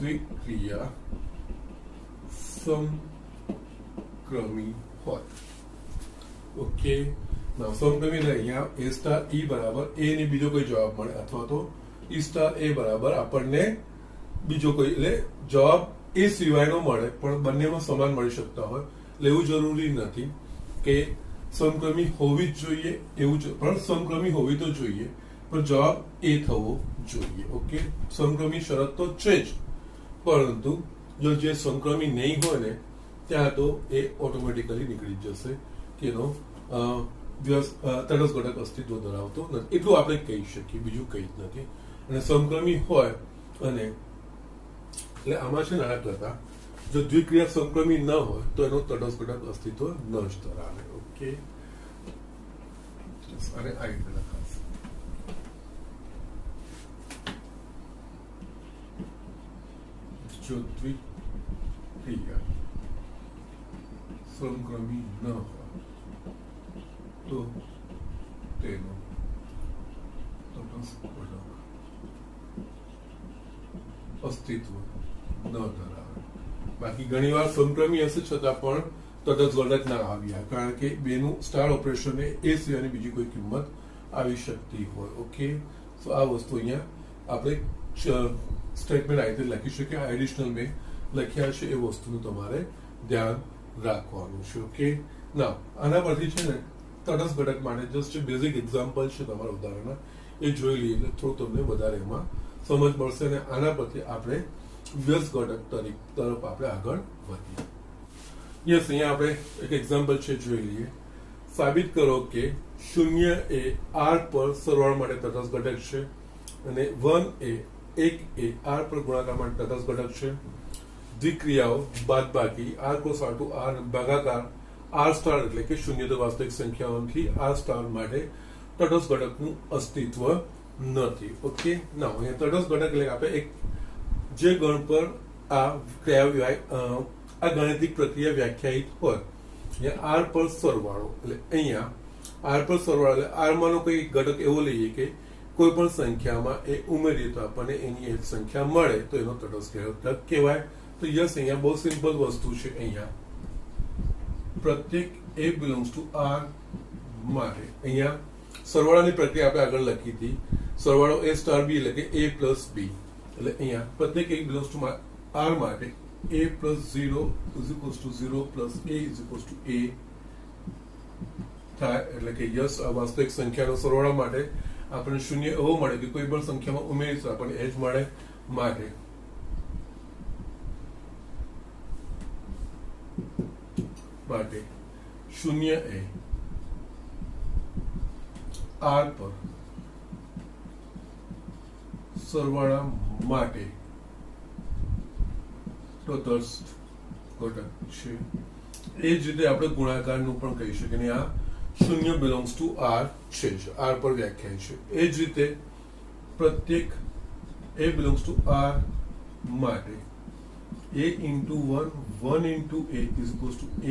દ્વિક્રિયા સમક્રમી હોય. ઓકે, સમક્રમી અહીંયા A સ્ટાર E બરાબર A ની બીજો કોઈ જવાબ મળે અથવા તો E સ્ટાર A બરાબર આપણને બીજો કોઈ, એટલે જવાબ એ સિવાયનો મળે પણ બંનેમાં સમાન મળી શકતા હોય, એટલે એવું જરૂરી નથી કે સમક્રમી હોવી જ જોઈએ એવું પણ સમક્રમી હોવી તો જોઈએ, પણ જવાબ એ થવો જોઈએ. ઓકે, સમક્રમી શરત તો છે જ, પરંતુ જો જે સમક્રમી નહીં હોય ને ત્યાં તો એ ઓટોમેટિકલી નીકળી જશે કે એનો તટસ્થ ઘટક અસ્તિત્વ ધરાવતો નથી. એટલું આપણે કહી શકીએ, બીજું કંઈ જ નથી. અને સમક્રમી હોય અને એટલે આમાં છે ને આ કરતા જો દ્વિક્રિયા સમક્રમી ન હોય તો એનો તટસ્થ ઘટક અસ્તિત્વ ન જ ધરાવે. ઓકે, અને આ રીતે લખાશે. જો દ્વિક્રિયા સમક્રમી ન હોય તો તેનો તટસ્થ ઘટક અસ્તિત્વ ન ધરાવે. બાકી ઘણી વાર સમક્રમી હશે છતાં પણ તટસ્થ ઘટક ના આવ્યા, કારણ કે બેનું સ્ટાર ઓપરેશન એ સિવાયની બીજી કોઈ કિંમત આવી શકતી હોય. ઓકે, તો આ વસ્તુ અહીંયા આપણે સ્ટેટમેન્ટ આ રીતે લખી શકીએ. એડિશનલ મેં લખ્યા છે એ વસ્તુનું તમારે ધ્યાન રાખવાનું છે. ઓકે, ના આના પરથી છે ને તટસ્થ ઘટક માટે જસ્ટ બેઝિક એક્ઝામ્પલ છે તમારા ઉદાહરણના, એ જોઈ લઈએ એટલે થોડું તમને વધારે એમાં સમજ મળશે. અને આના પરથી આપણે વ્યસ્ત ઘટક તરફ આપણે આગળ વધીએ. યસ, અહીંયા આપણે એક એક્ઝામ્પલ છે, જોઈ લઈએ. સાબિત કરો કે 0 એ r પર સરવાળા માટે તટસ્થ ઘટક છે અને 1 એ r પર ગુણાકાર માટે તટસ્થ ઘટક છે. દ્વિક્રિયાઓ બાદબાકી r cos r to r ભાગાકાર r સ્ટાર એટલે કે શૂન્યતર વાસ્તવિક સંખ્યાઓથી r સ્ટાર માટે તટસ્થ ઘટકનું અસ્તિત્વ નથી. ઓકે, ના અહીંયા તટસ્થ ઘટક એટલે આપણે એક જે ગણ પર આ ગાણિતિક પ્રક્રિયા વ્યાખ્યાયિત હોય, r પર સરવાળો એટલે અહીંયા r પર સરવાળો એટલે r માંનો કોઈ ઘટક એવો લઈએ કે કોઈ પણ સંખ્યામાં એ ઉમેરીએ તો આપણને એની એક સંખ્યા મળે તો એનો તટસ્થ ઘટક કહેવાય. તો યસ, અહીંયા બહુ સિમ્પલ વસ્તુ છે. અહીંયા પ્રત્યેક a belongs to r માટે અહીંયા સરવાળાની પ્રક્રિયા આપણે આગળ લખી હતી. સરવાળો a સ્ટાર b એટલે કે a પ્લસ b, એટલે અહીંયા પ્રત્યેક a belongs to r માટે a plus 0 is equals to 0 plus a is equals to a થાય. એટલે કે યસ, આ વાસ્તવિક સંખ્યાનો સરવાળા માટે આપણને શૂન્ય એવો મળે કે કોઈ પણ સંખ્યામાં ઉમેરીશું આપણને એ જ મળે. માટે 0 એ r પર સરવાળા માટે તટસ્થ ઘટક છે. એ જ રીતે આપણે ગુણાકારનું પણ કહી શકીએ, અને આ 0 belongs to r છે, r પર વ્યાખ્યાય છે. એ જ રીતે પ્રત્યેક a belongs to r માટે a into 1 into a is equals to a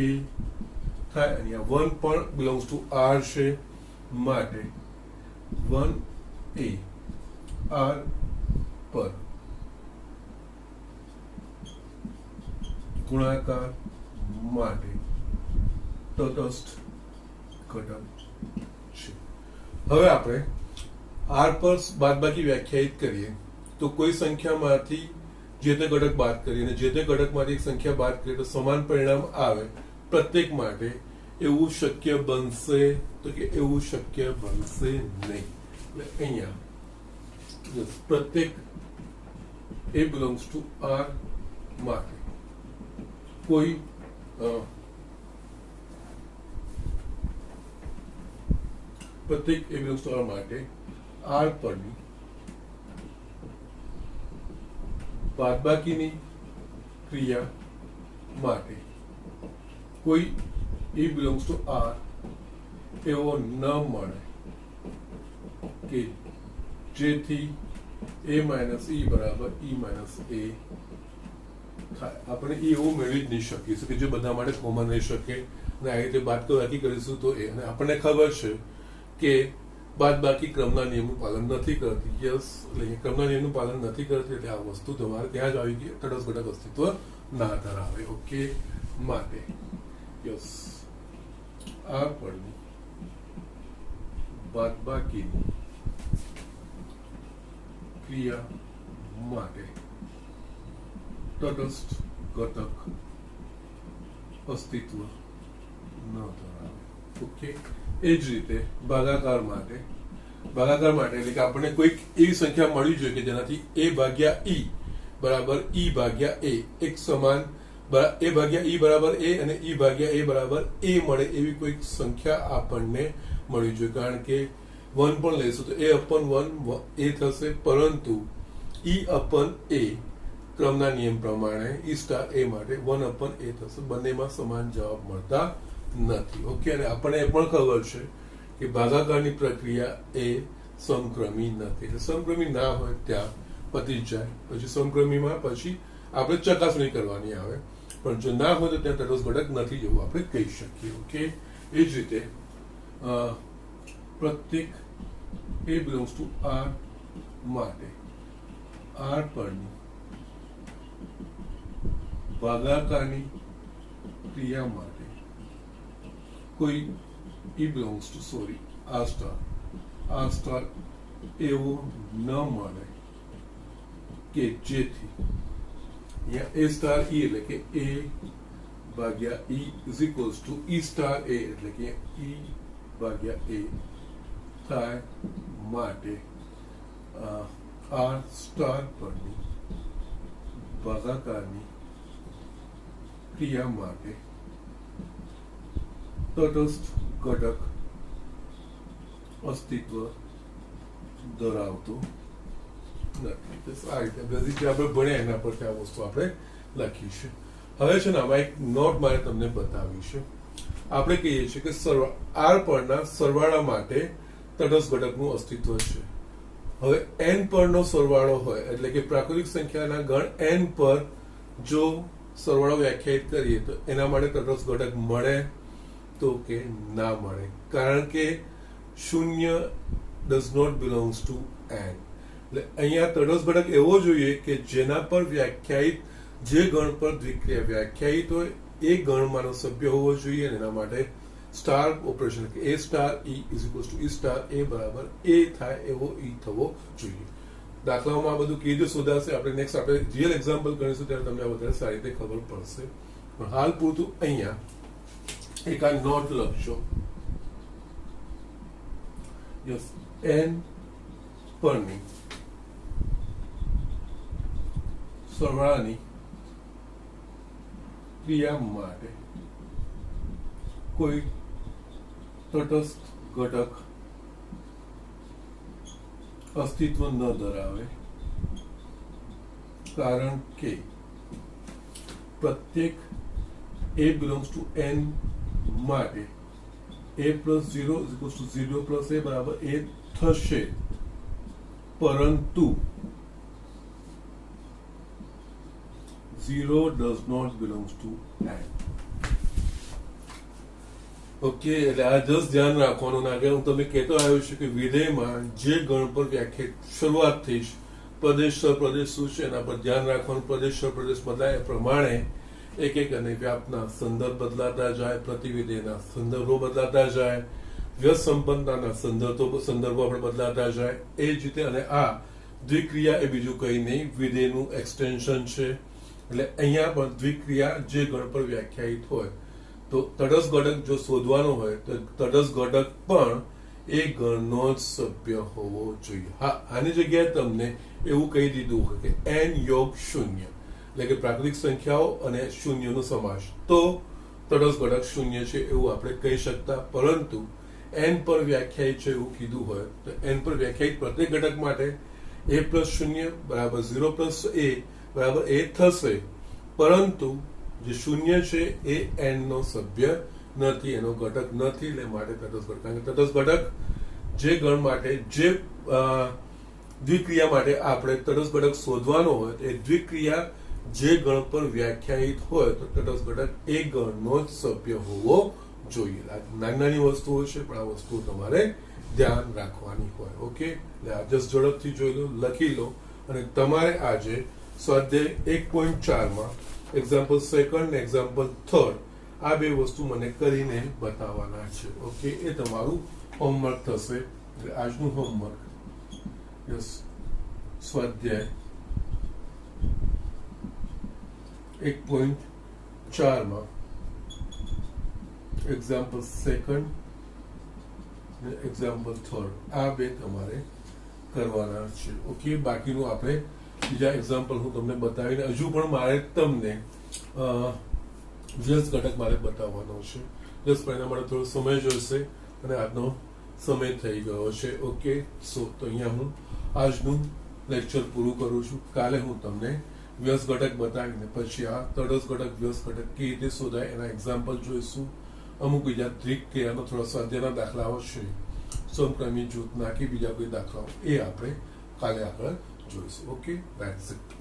થાય. અને આ 1 પણ belongs to r છે માટે 1 a r પર ગુણાકાર માટે તટસ્થ ઘટક છે. હવે આપણે r પર બાદબાકી વ્યાખ્યાયિત કરીએ તો કોઈ સંખ્યામાંથી જે તે ઘટક બાદ કરીએ અને જે તે ઘટકમાંથી એક સંખ્યા બાદ કરીએ તો સમાન પરિણામ આવે પ્રત્યેક માટે. એવું શક્ય બનશે તો કે એવું શક્ય બનશે નહીં. એટલે અહીંયા પ્રત્યેક a belongs to r માટે કોઈ પ્રત્યેક a belongs to r માટે r પરની બાદબાકીની ક્રિયા માટે કોઈ e belongs to r એવો ન મળે કે જેથી a minus e બરાબર e minus a થાય. આપણે એવું મેળવી જ નહીં શકીશું કે જે બધા માટે કોમન રહી શકે, અને આ રીતે બાદબાકી કરીશું તો એ, અને આપણને ખબર છે કે બાદબાકી ક્રમના નિયમનું પાલન નથી કરતી. યસ, એટલે ક્રમના નિયમનું પાલન નથી કરતી એટલે આ વસ્તુ તમારે ત્યાં જ આવી ગઈ, તટસ્થ ઘટક અસ્તિત્વ ના ધરાવે. ઓકે, માટે યસ, આ પરની બાદબાકીની ક્રિયા માટે તટસ્થ ઘટક અસ્તિત્વ ન ધરાવે. ઓકે, એ જ રીતે ભાગાકાર માટે એટલે કે આપણને કોઈક એવી સંખ્યા મળવી જોઈએ કે જેનાથી a ભાગ્યા e બરાબર e ભાગ્યા a એક સમાન, a ભાગ્યા e બરાબર a અને e ભાગ્યા a બરાબર a મળે એવી કોઈક સંખ્યા આપણને મળવી જોઈએ. કારણ કે 1 પણ લઈશું તો a upon 1 a થશે, પરંતુ e upon a ક્રમના નિયમ પ્રમાણે e સ્ટાર a માટે 1 upon a થશે. બંનેમાં સમાન જવાબ મળતા નથી. ઓકે, અને આપણને એ પણ ખબર છે કે ભાગાકારની પ્રક્રિયા એ સમક્રમી નથી. એટલે સમક્રમી ના હોય ત્યાં પતી જાય. પછી સમક્રમીમાં પછી આપણે ચકાસણી કરવાની આવે, પણ જો ના હોય તો ત્યાં તટસ્થ ઘટક નથી જેવું આપણે કહી શકીએ. ઓકે, એ જ રીતે પ્રત્યેક a belongs to R માટે R પરની ભાગાકારની ક્રિયા માટે કોઈ e belongs to R star એવો ન મળે કે જેથી અહીંયા a સ્ટાર e એટલે કે a ભાગ્યા e is equals two e star a એટલે કે e ભાગ્યા a થાય માટે R સ્ટાર પરની ભાગાકારની ક્રિયા માટે તટસ્થ ઘટક અસ્તિત્વ ધરાવતો નથી. આ રીતે બધી જે આપણે ભણ્યા એના પરથી આ વસ્તુ આપણે લખીશું. હવે છે ને આમાં એક નોટ મારે તમને બતાવી છે. આપણે કહીએ છીએ કે R પરના સરવાળા માટે તટસ્થ ઘટકનું અસ્તિત્વ છે. હવે n પરનો સરવાળો હોય એટલે કે પ્રાકૃતિક સંખ્યાના ગણ n પર જો સરવાળો વ્યાખ્યાયિત કરીએ તો એના માટે તટસ્થ ઘટક મળે તો કે ના મળે, કારણ કે શૂન્ય does not belongs to n. એટલે અહીંયા તટસ્થ ઘટક એવો જોઈએ કે જેના પર વ્યાખ્યાયિત, જે ગણ પર દ્વિક્રિયા વ્યાખ્યાયિત હોય એ ગણમાંનો સભ્ય હોવો જોઈએ, અને એના માટે સ્ટાર ઓપરેશન કે a star e is equals two e star a બરાબર a થાય એવો e થવો જોઈએ. દાખલાઓમાં આ બધું કેવી રીતે શોધાશે આપણે નેક્સ્ટ આપણે રિયલ એક્ઝામ્પલ કરીશું ત્યારે તમને આ વધારે સારી રીતે ખબર પડશે. પણ હાલ પૂરતું અહીંયા એક આ નોટ લખશો. યસ, n પરની સરવાળાની ક્રિયા માટે કોઈ તટસ્થ ઘટક અસ્તિત્વ ન ધરાવે, કારણ કે પ્રત્યેક a belongs to n માટે a plus 0 is equals to 0 plus a બરાબર a થશે, પરંતુ 0 does not belongs to n. Okay, એટલે આ જસ્ટ ધ્યાન રાખવાનું. ના કે હું તમને કહેતો આવ્યો છું કે વિધેયમાં જે ગણ પર વ્યાખ્યાયિત શરૂઆત થઈ છે, પ્રદેશ સપ્રદેશ શું છે એના પર ધ્યાન રાખવાનું. પ્રદેશ સપ્રદેશ બદલાય પ્રમાણે એક એક અને વ્યાપના સંદર્ભ બદલાતા જાય, પ્રતિવિધેયના સંદર્ભો બદલાતા જાય, વ્યસ્ત સંપન્નતાના સંદર્ભો આપણે બદલાતા જાય. એ જ રીતે અને આ દ્વિક્રિયા એ બીજું કંઈ નહીં, વિધેયનું એક્સટેન્શન છે. એટલે અહીંયા પણ દ્વિક્રિયા જે ગણ પર વ્યાખ્યાયિત હોય તો તટસ્થ ઘટક જો શોધવાનો હોય તો તટસ્થ ઘટક પણ એ ગણનો જ સભ્ય હોવો જોઈએ. હા, આની જગ્યાએ તમને એવું કહી દીધું હોય કે n યોગ શૂન્ય એટલે કે પ્રાકૃતિક સંખ્યાઓ અને શૂન્યનો સમાસ, તો તટસ્થ ઘટક શૂન્ય છે એવું આપણે કહી શકતા. પરંતુ n પર વ્યાખ્યાયિત છે એવું કીધું હોય તો n પર વ્યાખ્યાયિત પ્રત્યેક ઘટક માટે a પ્લસ શૂન્ય બરાબર 0 પ્લસ a બરાબર a થશે, પરંતુ જે શૂન્ય છે એ n નો સભ્ય નથી, એનો ઘટક નથી. એટલે માટે તટસ્થ ઘટક, કારણ કે તટસ્થ ઘટક જે ગણ માટે, જે દ્વિક્રિયા માટે આપણે તટસ્થ ઘટક શોધવાનો હોય તો એ દ્વિક્રિયા જે ગણ પર વ્યાખ્યાયિત હોય તો તટસ્થ ઘટક એ ગણનો જ સભ્ય હોવો જોઈએ. નાની નાની વસ્તુઓ છે પણ આ વસ્તુઓ તમારે ધ્યાન રાખવાની હોય. ઓકે, એટલે આ જસ્ટ ઝડપથી જોઈ લો, લખી લો, અને તમારે આજે સ્વાધ્યાય 1.4 એક્ઝામ્પલ સેકન્ડ ને એક્ઝામ્પલ થર્ડ આ બે વસ્તુ મને કરીને બતાવવાના છે. ઓકે, એ તમારું હોમવર્ક થશે. એટલે આજનું હોમવર્ક યસ સ્વાધ્યાય 1.4 માં એક્ઝામ્પલ સેકન્ડ અને એક્ઝામ્પલ થર્ડ આ બે તમારે કરવાના છે. ઓકે, બાકીનું આપણે બીજા એક્ઝામ્પલ હું તમને બતાવીને હજુ પણ મારે તમને વ્યસ્ત ઘટક મારે બતાવવાનો છે. જસ્ટ એના માટે થોડો સમય જોઈશે અને આજનો સમય થઈ ગયો છે. ઓકે, સો તો અહીંયા હું આજનું લેક્ચર પૂરું કરું છું. કાલે હું તમને વ્યસ્ત ઘટક બતાવીને પછી આ તટસ્થ ઘટક વ્યસ્ત ઘટક કેવી રીતે શોધાય એના એક્ઝામ્પલ જોઈશું. અમુક બીજા ટ્રીક કે એનો થોડા સ્વાધ્યાયના દાખલાઓ છે, સમક્રમી જૂથના કે બીજા કોઈ દાખલાઓ, એ આપણે કાલે આગળ જોઈશું. Okay, that's it.